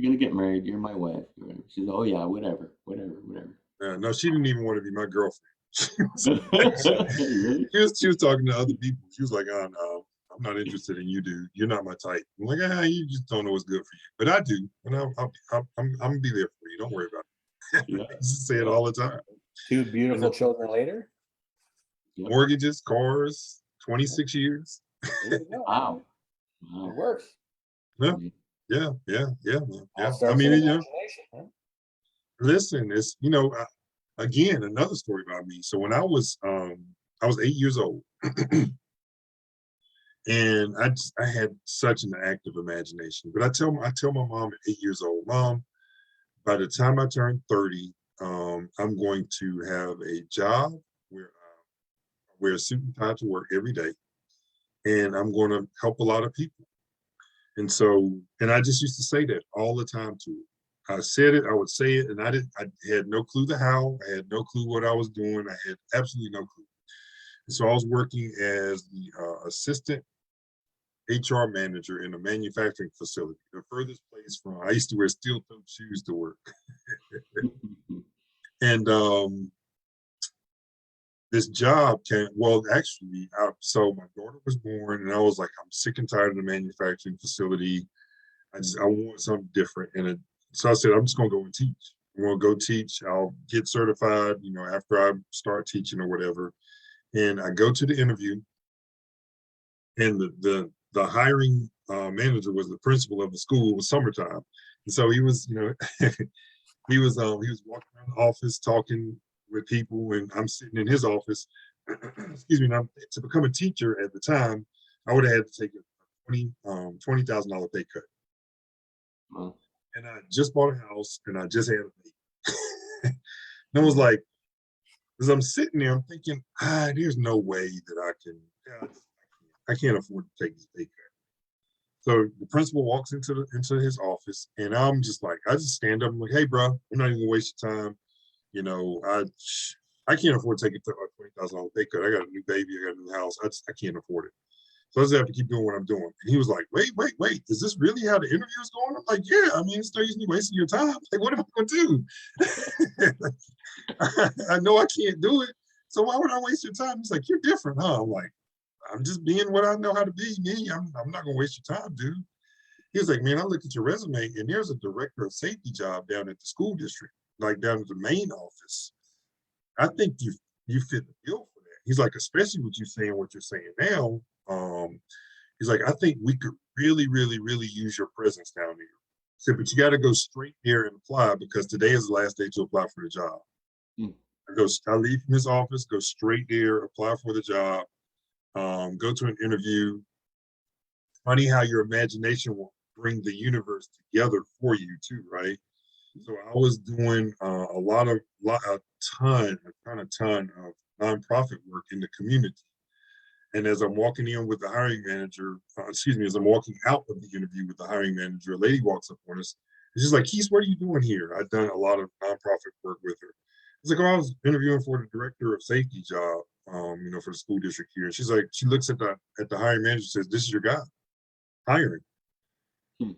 gonna get married. You're my wife. She said, oh yeah, whatever. Yeah, no, she didn't even want to be my girlfriend. Really? She was talking to other people. She was like, oh no, I'm not interested in you, dude. You're not my type. I'm like, you just don't know what's good for you. But I do, and I'm gonna be there for you. Don't worry about it. I just say it all the time. 2 beautiful children later. Mortgages, cars, 26 years. Wow. It works. Yeah. I mean, listen, it's again, another story about me. So when I was 8 years old, and I had such an active imagination. But I tell my mom at 8 years old, Mom, by the time I turn 30, I'm going to have a job where I wear a suit and tie to work every day, and I'm going to help a lot of people. And I just used to say that all the time to her. I said it, I would say it, and I had no clue the how, I had no clue what I was doing. I had absolutely no clue. And so I was working as the assistant HR manager in a manufacturing facility, the furthest place from, I used to wear steel-toed shoes to work. And this job actually, so my daughter was born, and I was like, I'm sick and tired of the manufacturing facility. I want something different. And so I said, I'm just gonna go and teach. I'm gonna go teach. I'll get certified, after I start teaching or whatever. And I go to the interview, and the hiring manager was the principal of the school. It was summertime, and so he was, he was walking around the office talking with people, and I'm sitting in his office. Excuse me. Now, to become a teacher at the time, I would have had to take a $20,000 pay cut. Wow. And I just bought a house, and I just had a baby. And I was like, as I'm sitting there, I'm thinking, there's no way that I can't afford to take this pay cut. So the principal walks into his office, and I'm just like, I just stand up. I'm like, hey, bro, I'm not even gonna waste your time. You know, I can't afford to take a $20,000 pay cut. I got a new baby, I got a new house. I can't afford it. So I just have to keep doing what I'm doing. And he was like, wait, is this really how the interview is going? I'm like, yeah, I mean, it's no use me wasting your time. Like, what am I gonna do? I know I can't do it. So why would I waste your time? He's like, you're different, huh? I'm like, I'm just being what I know how to be, me. I'm not gonna waste your time, dude. He was like, man, I looked at your resume and there's a director of safety job down at the school district, like down at the main office. I think you fit the bill for that. He's like, especially with you saying what you're saying now. He's like, I think we could really, really, really use your presence down there. He said, but you got to go straight there and apply because today is the last day to apply for the job. Hmm. I leave from his office, go straight there, apply for the job, go to an interview. Funny how your imagination will bring the universe together for you too, right? So I was doing a ton of nonprofit work in the community. And as I'm walking in with the hiring manager, as I'm walking out of the interview with the hiring manager, a lady walks up on us. And she's like, Keith, what are you doing here? I've done a lot of nonprofit work with her. I was like, oh, I was interviewing for the director of safety job, for the school district here. And she's like, she looks at the hiring manager and says, this is your guy, hiring. Hmm.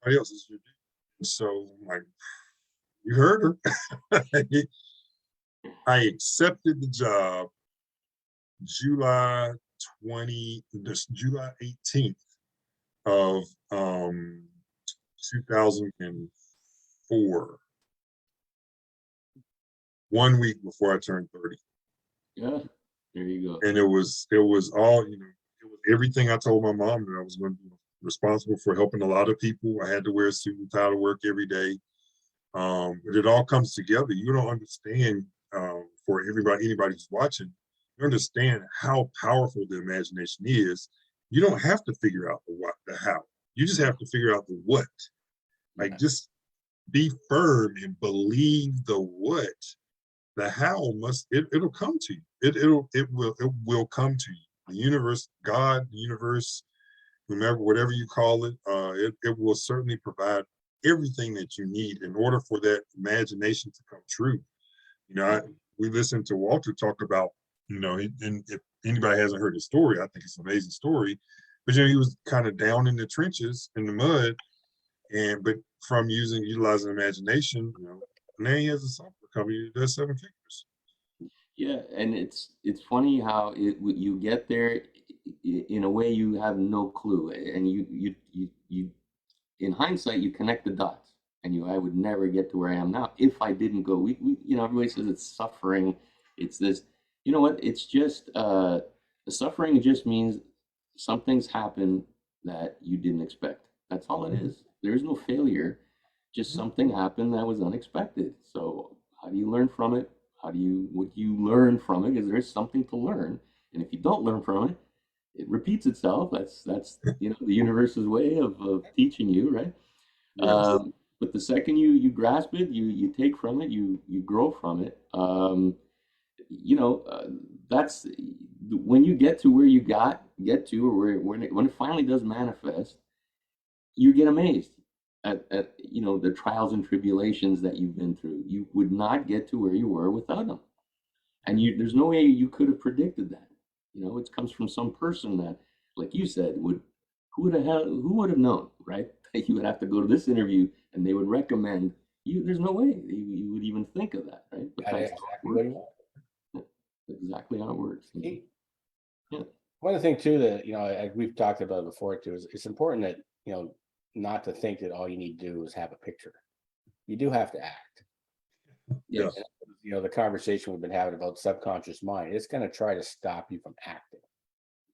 Everybody else is your dude. So I'm like, you heard her. I accepted the job July 18th of 2004, 1 week before I turned 30. Yeah, there you go. And it was all, it was everything I told my mom that I was going to be responsible for helping a lot of people. I had to wear a suit and tie to work every day. But it all comes together. You don't understand, for anybody who's watching, you understand how powerful the imagination is. You don't have to figure out the what, the how. You just have to figure out the what. Like, just be firm and believe the what. The how it'll come to you. It will come to you. The universe, God, the universe, whomever, whatever you call it, it will certainly provide everything that you need in order for that imagination to come true. We listened to Walter talk about, and if anybody hasn't heard his story, I think it's an amazing story. But he was kind of down in the trenches in the mud, but from utilizing imagination, now he has a software company that does 7 figures. Yeah, and it's funny how you get there in a way you have no clue, and you in hindsight you connect the dots, and I would never get to where I am now if I didn't go. Everybody says it's suffering, it's this. You know what? It's just the suffering just means something's happened that you didn't expect. That's all it is. There's no failure, just something happened that was unexpected. So how do you learn from it? What you learn from it is there's something to learn, and if you don't learn from it, it repeats itself. That's the universe's way of teaching you, right? Yes. But the second you grasp it, you take from it, you grow from it. That's when you get to where you get to, or when it finally does manifest, you get amazed at the trials and tribulations that you've been through. You would not get to where you were without them, and there's no way you could have predicted that. It comes from some person that, like you said, who would have known, right? That you would have to go to this interview and they would recommend you. There's no way you would even think of that, right? But That is that's how it exactly what he works. wants. Exactly how it works. Yeah. One of the things too that we've talked about before too is it's important that not to think that all you need to do is have a picture. You do have to act. Yes. And, the conversation we've been having about subconscious mind, it's going to try to stop you from acting.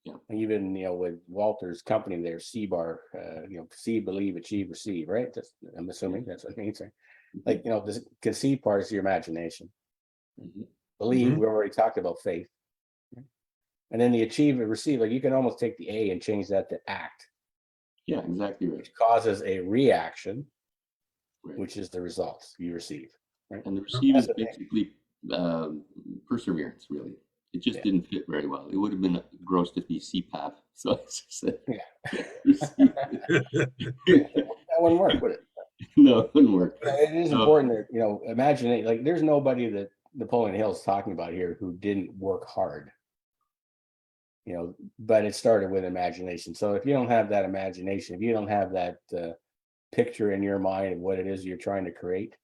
Yeah. And even with Walter's company there, C-Bar, see, believe, achieve, receive, right? I'm assuming that's what he's saying. Like the conceive part is your imagination. Mhm. Believe, we already talked about faith. And then the achieve and receive, like you can almost take the A and change that to act. Yeah, exactly right. Which causes a reaction. Right. which is the results you receive. Right. And the receive That's is the thing. basically perseverance, really. It just Yeah. didn't fit very well. It would have been gross to be CPAP. So I just said, Yeah. receive. That wouldn't work, would it? No, it wouldn't work. It is So, important that, imagine it, like there's nobody that Napoleon Hill's talking about here who didn't work hard, but it started with imagination. So if you don't have that imagination, if you don't have that picture in your mind of what it is you're trying to create,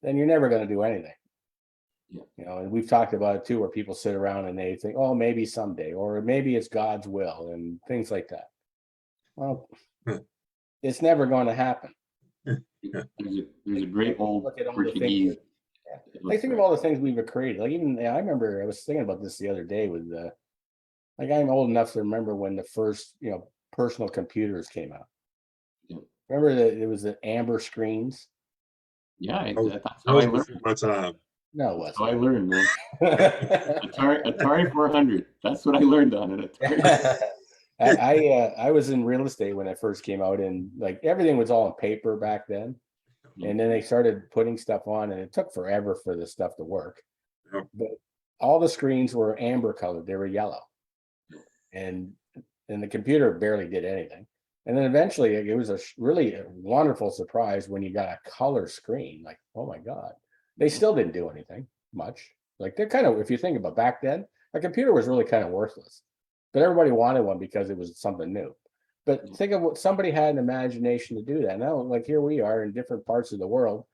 then you're never going to do anything. Yeah. And we've talked about it too, where people sit around and they think, oh, maybe someday, or maybe it's God's will and things like that. Well, it's never going to happen. there's a great old Look at all the things Portuguese. like think of all the things we've created. Like even I remember I was thinking about this the other day with like I'm old enough to remember when the first personal computers came out. Yeah. Remember that it was the amber screens? Yeah, That was, that's that how I was learned. before my time. No, it That's how I wasn't. learned, man. Atari 400. That's what I learned on an Atari. I was in real estate when it first came out, and like everything was all on paper back then. And then they started putting stuff on, and it took forever for the stuff to work. Yep. But all the screens were amber colored; they were yellow, and the computer barely did anything. And then eventually, it was really a wonderful surprise when you got a color screen. Like, oh my God, they still didn't do anything much. Like they're kind of, if you think about back then, a computer was really kind of worthless, but everybody wanted one because it was something new. But think of what somebody had an imagination to do that. Now, like here we are in different parts of the world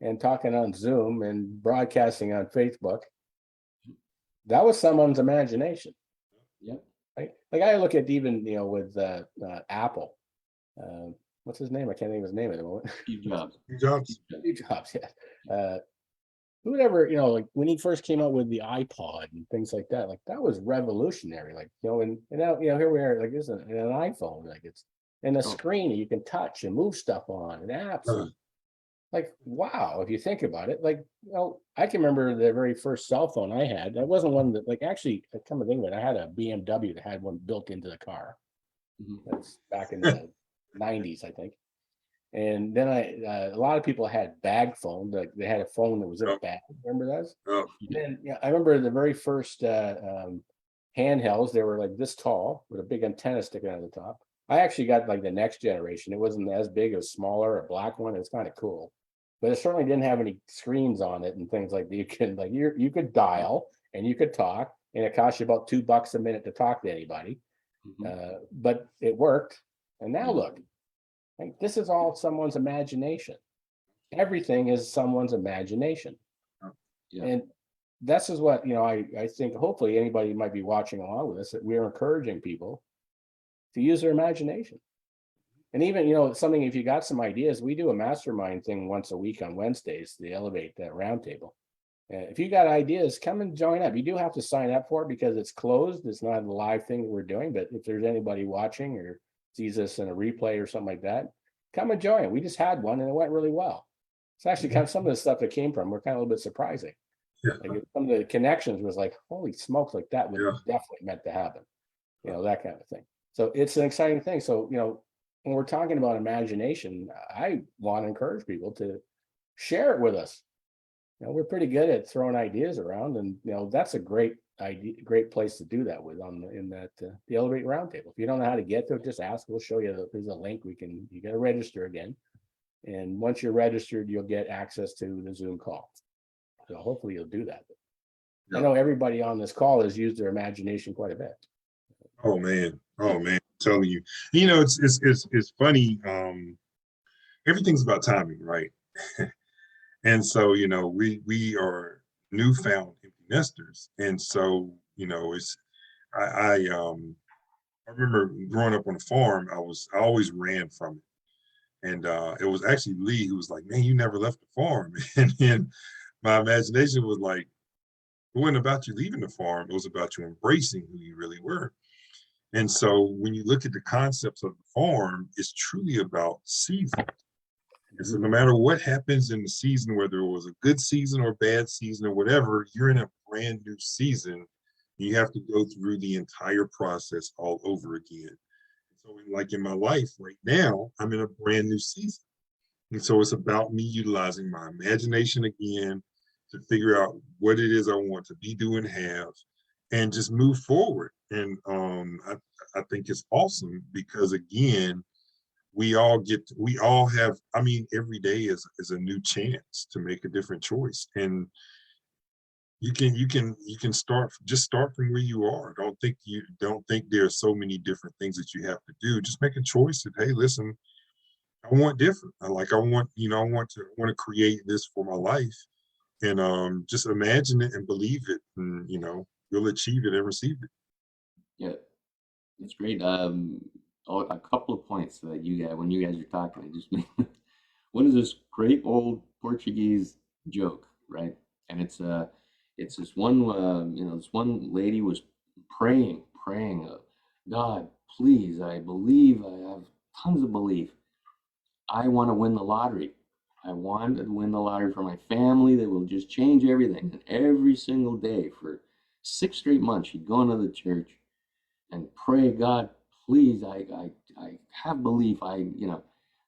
and talking on Zoom and broadcasting on Facebook. That was someone's imagination. Yeah. Right? Like I look at even, with Apple. What's his name? I can't think of his name at the moment. Steve Jobs. Jobs. Steve Jobs, yeah. Whoever, like when he first came out with the iPod and things like that was revolutionary. Like, and now, here we are, like this is an iPhone, like it's and a screen you can touch and move stuff on and apps. And, like, wow, if you think about it, like, I can remember the very first cell phone I had. That wasn't one that, like, actually, I come to think of it, I had a BMW that had one built into the car. That's back in the 90s, I think. And then a lot of people had bag phone, like they had a phone that was in a bag. Remember those? Oh, And then, I remember the very first handhelds. They were like this tall with a big antenna sticking out of the top. I actually got like the next generation. It wasn't as big, it was smaller, a black one. It's kind of cool, but it certainly didn't have any screens on it and things like that. You could you could dial and you could talk, and it cost you about $2 a minute to talk to anybody, but it worked. And now look. Like, this is all someone's imagination. Everything is someone's imagination. Yeah. And this is what, I think hopefully anybody might be watching along with us, that we're encouraging people to use their imagination. And even, something, if you got some ideas, we do a mastermind thing once a week on Wednesdays, the Elevate Roundtable. If you got ideas, come and join up. You do have to sign up for it because it's closed. It's not a live thing that we're doing, but if there's anybody watching or sees us in a replay or something like that, come and join. We just had one and it went really well. It's actually kind of some of the stuff that came from, we're kind of a little bit surprising. Yeah. Like some of the connections was like, holy smokes, like that was definitely meant to happen, that kind of thing. So it's an exciting thing. So, when we're talking about imagination, I want to encourage people to share it with us. We're pretty good at throwing ideas around, and that's a great idea, great place to do that with the Elevate Roundtable. If you don't know how to get to it, just ask. We'll show you. There's a link. You got to register again, and once you're registered, you'll get access to the Zoom call. So hopefully you'll do that. I know everybody on this call has used their imagination quite a bit. Oh man, I'm telling you, it's funny. Everything's about timing, right? And so, we are newfound empty nesters. And so, I remember growing up on a farm, I always ran from it. And it was actually Lee who was like, man, you never left the farm. And then my imagination was like, it wasn't about you leaving the farm, it was about you embracing who you really were. And so when you look at the concepts of the farm, it's truly about season. And so no matter what happens in the season, whether it was a good season or bad season or whatever, you're in a brand new season. You have to go through the entire process all over again. So like in my life right now, I'm in a brand new season. And so it's about me utilizing my imagination again to figure out what it is I want to be, do, and have, and just move forward. And I think it's awesome because again, we all have, I mean, every day is a new chance to make a different choice. And you can start from where you are. Don't think there's so many different things that you have to do. Just make a choice that, hey, listen, I want different. I want, I want to create this for my life. And just imagine it and believe it, and you'll achieve it and receive it. Yeah, it's great. A couple of points that you guys, when you guys are talking, it just made one is this great old Portuguese joke, right? And it's this one, this one lady was praying, God, please, I believe, I have tons of belief. I want to win the lottery. I want to win the lottery for my family that will just change everything. And every single day for 6 straight months, she'd go into the church and pray, God, please, I have belief.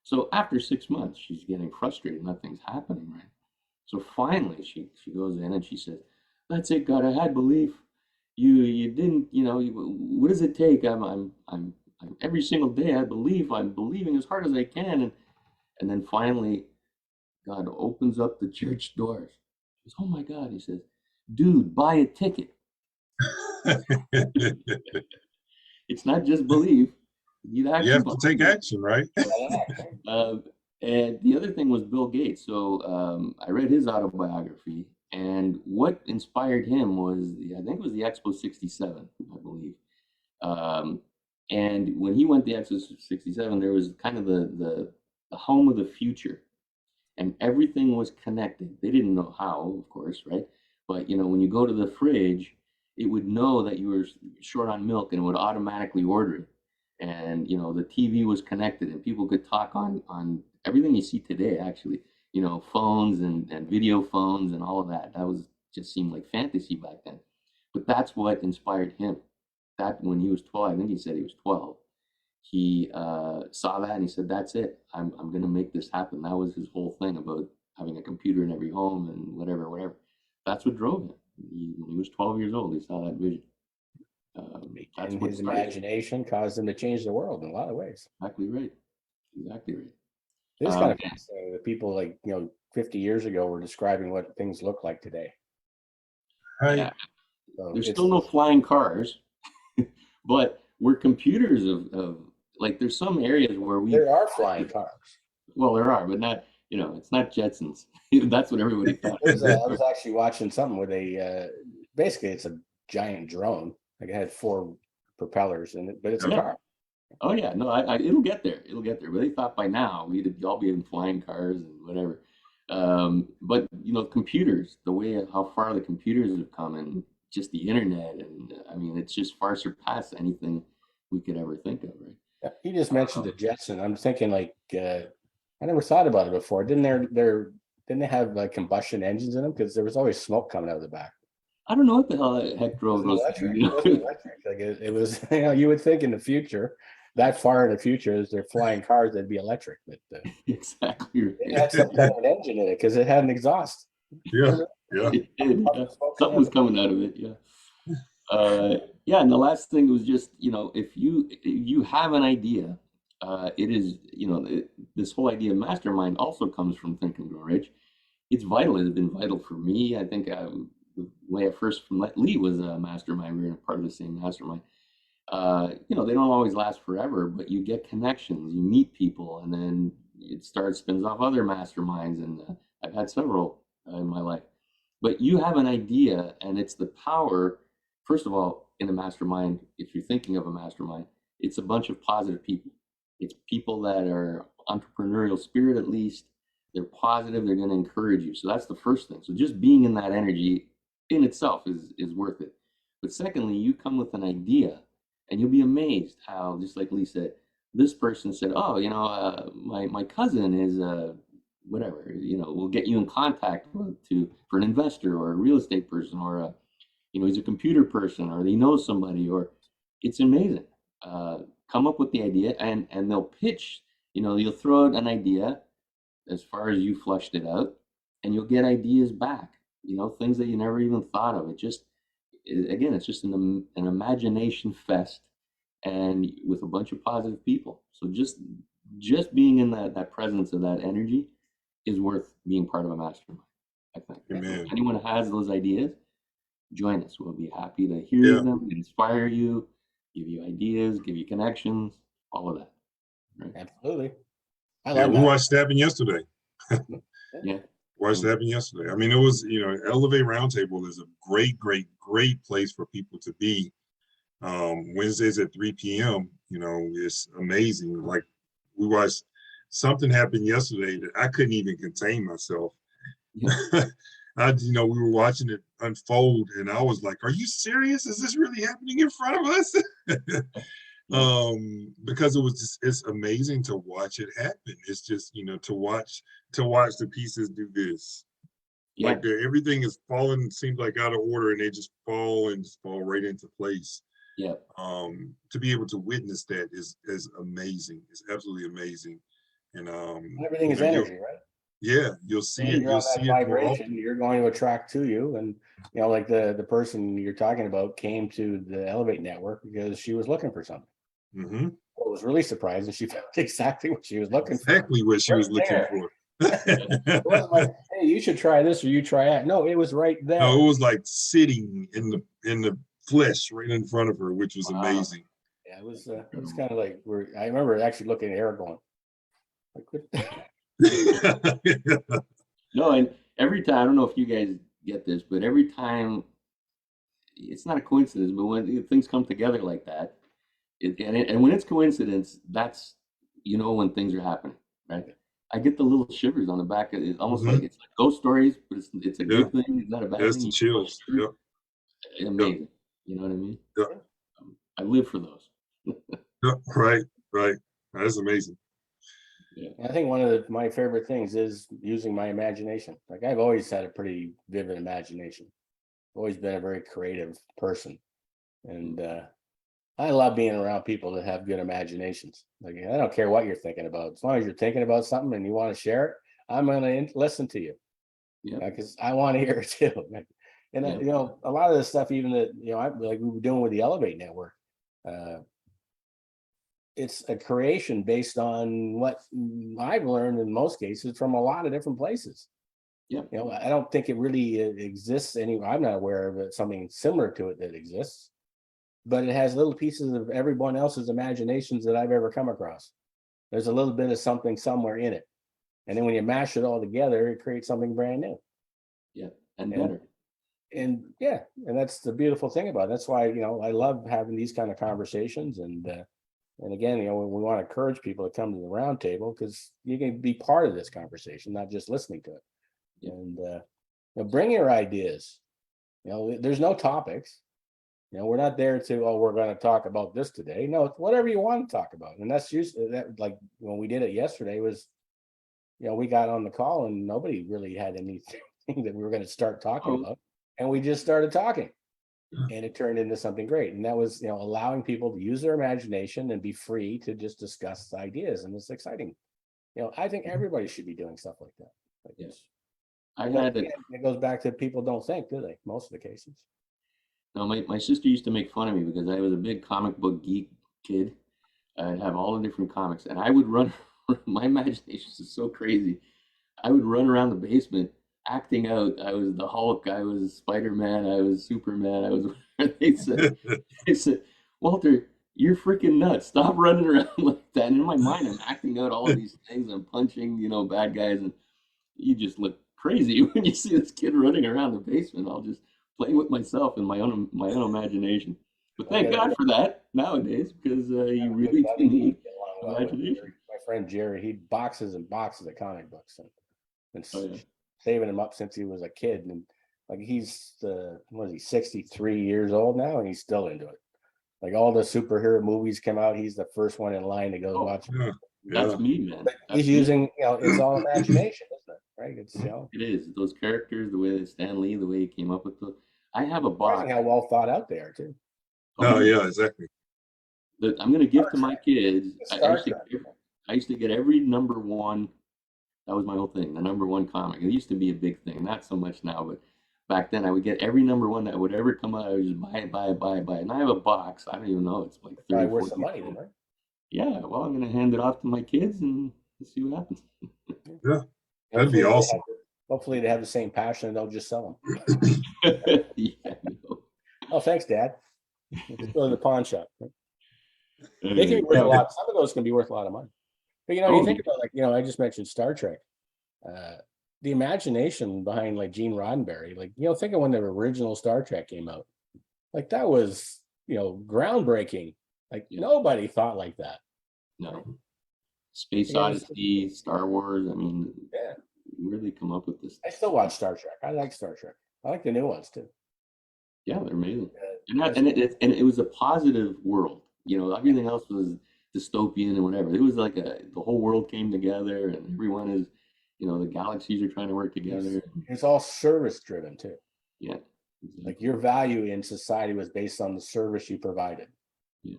So after 6 months, she's getting frustrated. Nothing's happening, right? So finally, she goes in and she says, "That's it, God. I had belief. You didn't. What does it take? I'm every single day. I believe. I'm believing as hard as I can." And then finally, God opens up the church doors. He says, "Oh my God!" He says, "Dude, buy a ticket. It's not just belief. You You actually have to take believe." action, right? Uh, and the other thing was Bill Gates. So I read his autobiography, and what inspired him was I think it was the Expo '67, I believe. Um, and when he went to the Expo '67, there was kind of the home of the future, and everything was connected. They didn't know how, of course, right? But when you go to the fridge, it would know that you were short on milk and it would automatically order it. And the TV was connected and people could talk on everything you see today, actually. Phones and video phones and all of that. That was just seemed like fantasy back then. But that's what inspired him. That when he was 12, I think he said he was 12, he saw that and he said, "That's it. I'm going to make this happen." That was his whole thing about having a computer in every home and whatever. That's what drove him. When he was 12 years old, he saw that vision. That's And what his started. imagination caused him to change the world in a lot of ways. Exactly right. Exactly right. It is kind of And fascinating that people 50 years ago were describing what things look like today. Right. yeah, So there's still it's no flying cars, but we're computers of like there's some areas where we there are flying cars. well there are, but not it's not Jetsons. That's what everybody thought. I was actually watching something where they basically it's a giant drone. Like it had 4 propellers in it, but it's a Yeah. car. Oh yeah, no, it'll get there. It'll get there. But they thought by now we'd all be in flying cars and whatever. But computers, the way how far the computers have come, and just the internet, and I mean, it's just far surpassed anything we could ever think of, right? Yeah, you just mentioned the Jetson. I'm thinking I never thought about it before. Didn't they have like combustion engines in them? Because there was always smoke coming out of the back. I don't know what the hell the heck It drove wasn't those electric. things. It wasn't electric. Like it was, you would think in the future, that far in the future, as they're flying cars, they'd be electric. But Exactly it right. had some kind of an engine in it because it had an exhaust. Yeah, yeah. It did. Yeah. Smoke Something coming was out. coming out of it. Yeah. Yeah, and the last thing was just, if you have an idea, it is, this whole idea of mastermind also comes from Think and Grow Rich. It's vital. It's been vital for me. I think the way I first met Lee was a mastermind. We were part of the same mastermind. They don't always last forever, but you get connections, you meet people, and then spins off other masterminds. And I've had several in my life. But you have an idea, and it's the power, first of all, in a mastermind, if you're thinking of a mastermind, it's a bunch of positive people. It's people that are entrepreneurial spirit, at least. They're positive, they're going to encourage you. So that's the first thing. So just being in that energy in itself is worth it. But secondly, you come with an idea, and you'll be amazed how, just like Lee said, this person said, "Oh, my cousin is whatever, we'll get you in contact for an investor or a real estate person, or he's a computer person, or he knows somebody," or it's amazing. Come up with the idea, and they'll pitch. You'll throw out an idea, as far as you flushed it out, and you'll get ideas back, things that you never even thought of. Again, it's just an imagination fest, and with a bunch of positive people. So just being in that presence of that energy is worth being part of a mastermind, I think. Amen. If anyone has those ideas, join us. We'll be happy to hear Yeah. them, inspire you, give you ideas, give you connections, all of that. Right? Absolutely. I Yeah, love we that. watched Stabbing yesterday. Yeah. Watched Stabbing yesterday. I mean, it was, Elevate Roundtable is a great, great, great place for people to be. Wednesdays at 3 p.m. It's amazing. Like, we watched something happen yesterday that I couldn't even contain myself. Yeah. We were watching it unfold, and I was like, "Are you serious? Is this really happening in front of us?" Because it's amazing to watch it happen. It's just, to watch the pieces do this. Yeah. Like everything is falling, seems like out of order, and they just fall right into place. Yeah. To be able to witness that is amazing. It's absolutely amazing. And Everything is energy, right? yeah, you'll see And it. you're You'll on that see it more vibration, often. you're going to attract to you. And like the person you're talking about came to the Elevate Network because she was looking for something. Mm-hmm. What was really surprising, she found exactly what she was looking for. Exactly what she was looking there. for. It wasn't like, hey, you should try this or you try that. No, it was right there. No, it was like sitting in the flesh right in front of her, which was amazing. Yeah, it was kind of like I remember actually looking at her going, No, and every time, I don't know if you guys get this, but every time, it's not a coincidence, but when things come together like that, and when it's coincidence, that's when things are happening, right? I get the little shivers on the back of it, almost like it's like ghost stories, but it's a good thing. It's not a bad That's thing. the chills. Yep. Amazing. You know what I mean? Yep. I live for those. Yep. Right. That's amazing. Yeah. I think one of my favorite things is using my imagination. Like, I've always had a pretty vivid imagination. Always been a very creative person, and I love being around people that have good imaginations. Like, I don't care what you're thinking about, as long as you're thinking about something and you want to share it. I'm going to listen to you, because I want to hear it too. And a lot of the stuff, even that like we were doing with the Elevate Network, it's a creation based on what I've learned in most cases from a lot of different places. Yeah. I don't think it really exists anywhere. I'm not aware of something similar to it that exists, but it has little pieces of everyone else's imaginations that I've ever come across. There's a little bit of something somewhere in it. And then when you mash it all together, it creates something brand new. Yeah. And better. And that's the beautiful thing about it. That's why, I love having these kind of conversations. And again, we want to encourage people to come to the round table, because you can be part of this conversation, not just listening to it. Yeah. And bring your ideas. There's no topics. We're not there to, we're going to talk about this today. No, it's whatever you want to talk about. And that's usually that, like when we did it yesterday was, we got on the call and nobody really had anything that we were going to start talking about. And we just started talking. And it turned into something great. And that was, allowing people to use their imagination and be free to just discuss ideas. And it's exciting. I think everybody should be doing stuff like that. Like this. It goes back to people don't think, do they? Most of the cases. No, my sister used to make fun of me because I was a big comic book geek kid. I'd have all the different comics, and I would run. My imagination is so crazy. I would run around the basement acting out. I was the Hulk. I was Spider-Man. I was Superman. I was. They said, Walter, you're freaking nuts. Stop running around like that. And in my mind, I'm acting out all of these things. I'm punching, bad guys, and you just look crazy when you see this kid running around the basement. I'll just playing with myself and my own imagination. But thank God for that nowadays, because you really do need imagination. My friend Jerry, he boxes and boxes of comic books and saving them up since he was a kid. And like he's 63 years old now, and he's still into it. Like all the superhero movies come out, he's the first one in line to go watch. Yeah. That's me, man. He's using, it's all imagination, isn't it? Right? It's it is those characters, the way Stan Lee, the way he came up with I have a box. How well thought out they are too. Oh yeah, exactly. That I'm going to give to my kids. I used to get every #1 That was my whole thing. The number one comic. It used to be a big thing, not so much now, but back then I would get every number one that would ever come out. I would just buy it, buy it, buy it, buy it. And I have a box. I don't even know. It's like Probably 30, worth 40 some money years then, old. right? Yeah, well, I'm gonna hand it off to my kids and see what happens. Yeah, that'd be awesome. Hopefully they have the same passion and they'll just sell them. Yeah, no. Oh, thanks, Dad. Let's go to the pawn shop. They can be worth Yeah, a lot. Some of those can be worth a lot of money. But you know, you oh, think about, like, I just mentioned Star Trek. Uh, the imagination behind, like, Gene Roddenberry, like, think of when the original Star Trek came out. Like, that was, groundbreaking. Like, Yeah. nobody thought like that. no. Space Yeah, Odyssey, Star Wars. I mean, Yeah. where they come up with this? I still watch Star Trek. I like Star Trek. I like the new ones too. Yeah, they're amazing. Yeah, And it was a positive world. Everything else was dystopian and whatever. It was like the whole world came together and everyone is, the galaxies are trying to work together. it's all service driven too. Yeah, Like, exactly. your value in society was based on the service you provided. Yeah.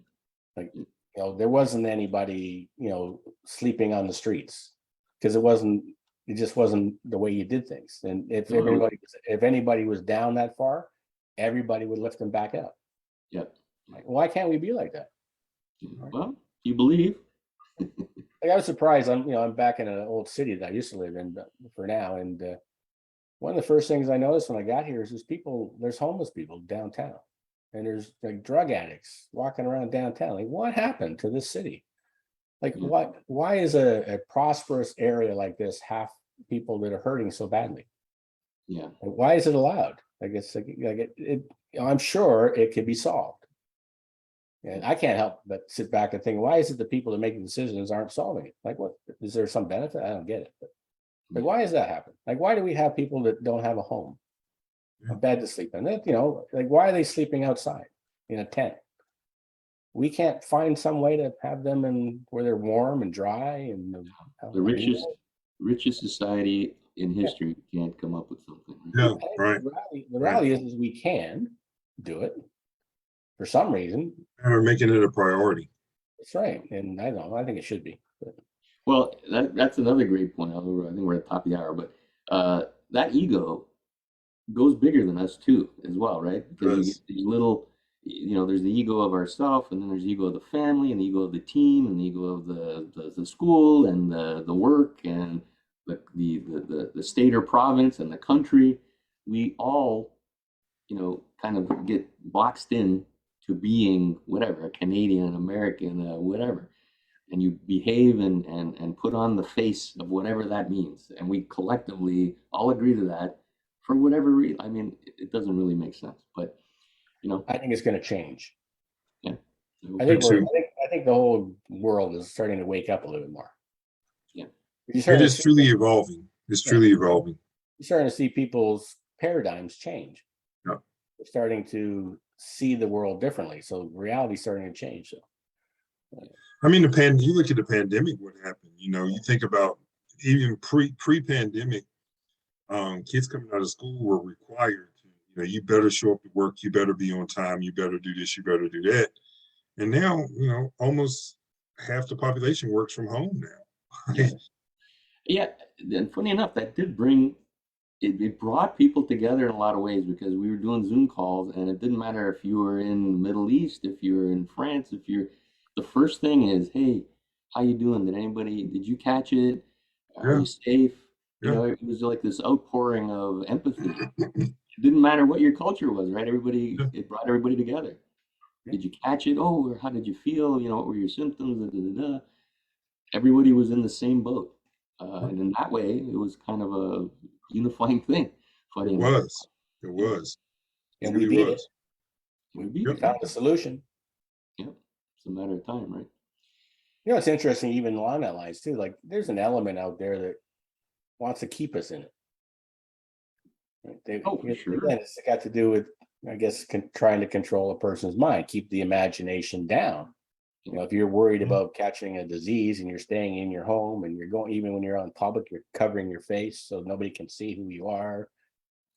Like, Yeah. there wasn't anybody, sleeping on the streets, because it just wasn't the way you did things. And if No, it was- anybody was down that far, everybody would lift them back up. yeah. Like, why can't we be like that? Yeah. Well, you believe. Like, I was surprised. I'm back in an old city that I used to live in for now, and one of the first things I noticed when I got here is there's homeless people downtown, and there's, like, drug addicts walking around downtown. Like, what happened to this city? Like, Yeah. why is a prosperous area like this have people that are hurting so badly? Yeah. And why is it allowed? Like, it's like I'm sure it could be solved. And I can't help but sit back and think, why is it the people that make the decisions aren't solving it? Like, what is there some benefit? I don't get it. But like, why does that happen? Like, why do we have people that don't have a home, a bed to sleep in? Like, why are they sleeping outside in a tent? We can't find some way to have them in where they're warm and dry and The richest society in history can't come up with something. Yeah, right. The reality is we can do it for some reason. And we're making it a priority. That's right, and I don't know. I think it should be. But Well, that's another great point. I think we're at the top of the hour, but that ego goes bigger than us too, as well, right? Because you Yes. get these little, there's the ego of ourself, and then there's the ego of the family, and the ego of the team, and the ego of the school, and the work, and the state or province, and the country. We all, kind of get boxed in to being whatever, a Canadian, an American, whatever. And you behave and put on the face of whatever that means. And we collectively all agree to that for whatever reason. I mean, it doesn't really make sense, but I think it's going to change. yeah. I think the whole world is starting to wake up a little bit more. Yeah. It is truly evolving. It's truly evolving. You're starting to see people's paradigms change. Yeah. They're starting to see the world differently. So reality's starting to change. So I mean, you look at the pandemic, what happened, you think about even pre-pandemic, kids coming out of school were required to, you better show up to work, you better be on time, you better do this, you better do that. And now, almost half the population works from home now. Yeah. Yeah. And funny enough, that did bring it brought people together in a lot of ways, because we were doing Zoom calls, and it didn't matter if you were in the Middle East, if you were in France, the first thing is, hey, how you doing? Did you catch it? Are Yeah. you safe? Yeah. It was like this outpouring of empathy. It didn't matter what your culture was, right? It brought everybody together. Yeah. Did you catch it? Oh, or how did you feel? What were your symptoms? Da, da, da, da. Everybody was in the same boat. And in that way, it was kind of a unifying thing. Funny It enough. was. It was. and It we really beat it. was. We beat We it. found a solution. Yeah. It's a matter of time, right? It's interesting, even along that lines too. Like, there's an element out there that wants to keep us in it. Right? For sure. Again, it's got to do with, I guess, trying to control a person's mind, keep the imagination down. If you're worried about catching a disease and you're staying in your home, and you're going, even when you're on public, you're covering your face so nobody can see who you are.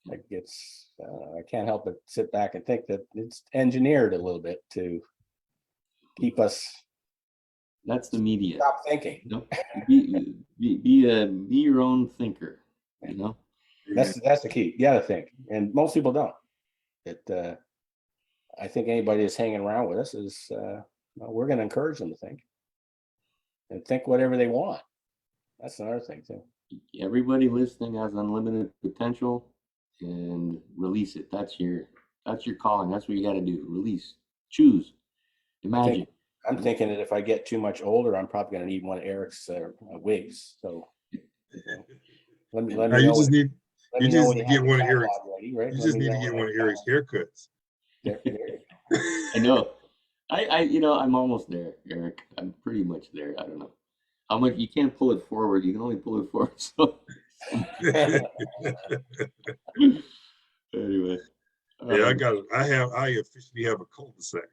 Like, I can't help but sit back and think that it's engineered a little bit to keep us That's the media. Stop thinking. You know? Be your own thinker. You know. That's the key. You got to think, and most people don't. I think anybody that's hanging around with us is well, we're going to encourage them to think and think whatever they want. That's another thing too. Everybody listening has unlimited potential, and release it. That's your calling. That's what you got to do. Release, choose, imagine. I'm thinking that if I get too much older, I'm probably going to need one of Eric's wigs. So let me Now know. you just need Let you me know just when need you to have get the one of Eric's. catalog ready, right? You Let just me need to know get when one of I Eric's haircuts. There you go. I know. I'm almost there, Eric. I'm pretty much there. I don't know how much you can't pull it forward. You can only pull it forward. So anyway, Yeah, I officially have a cul-de-sac.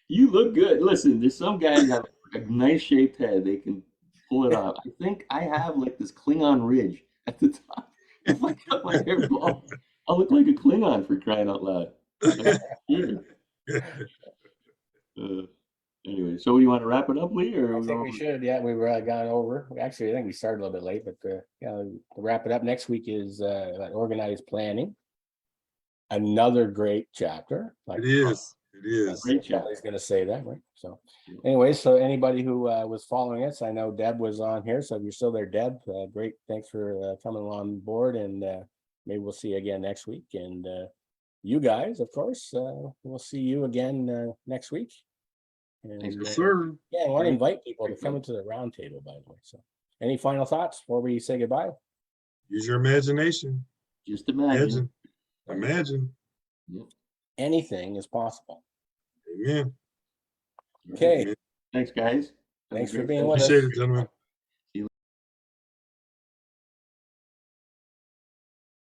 You look good. Listen, there's some guys have a nice shaped head. They can pull it off. I think I have like this Klingon ridge at the top. If I cut my hair bald, I'll look like a Klingon, for crying out loud. Sure. Anyway, so you want to wrap it up, Lee? Or I think we should. Yeah, we've gone over. Actually, I think we started a little bit late, but to wrap it up, next week is organized planning. Another great chapter. It is. It is. Great chapter. Somebody's going to say that, right? So, anyway, so anybody who was following us, I know Deb was on here. So if you're still there, Deb, great. Thanks for coming on board, and maybe we'll see you again next week. And you guys, of course, we'll see you again next week. And, Yes, sir. yeah, I want to invite people to come into the round table, by the way. So, any final thoughts before we say goodbye? Use your imagination. Just imagine. Imagine. Yep. Anything is possible. Amen. Okay. Amen. Thanks, guys. Thanks for Have a great being day. with us. Appreciate it, gentlemen.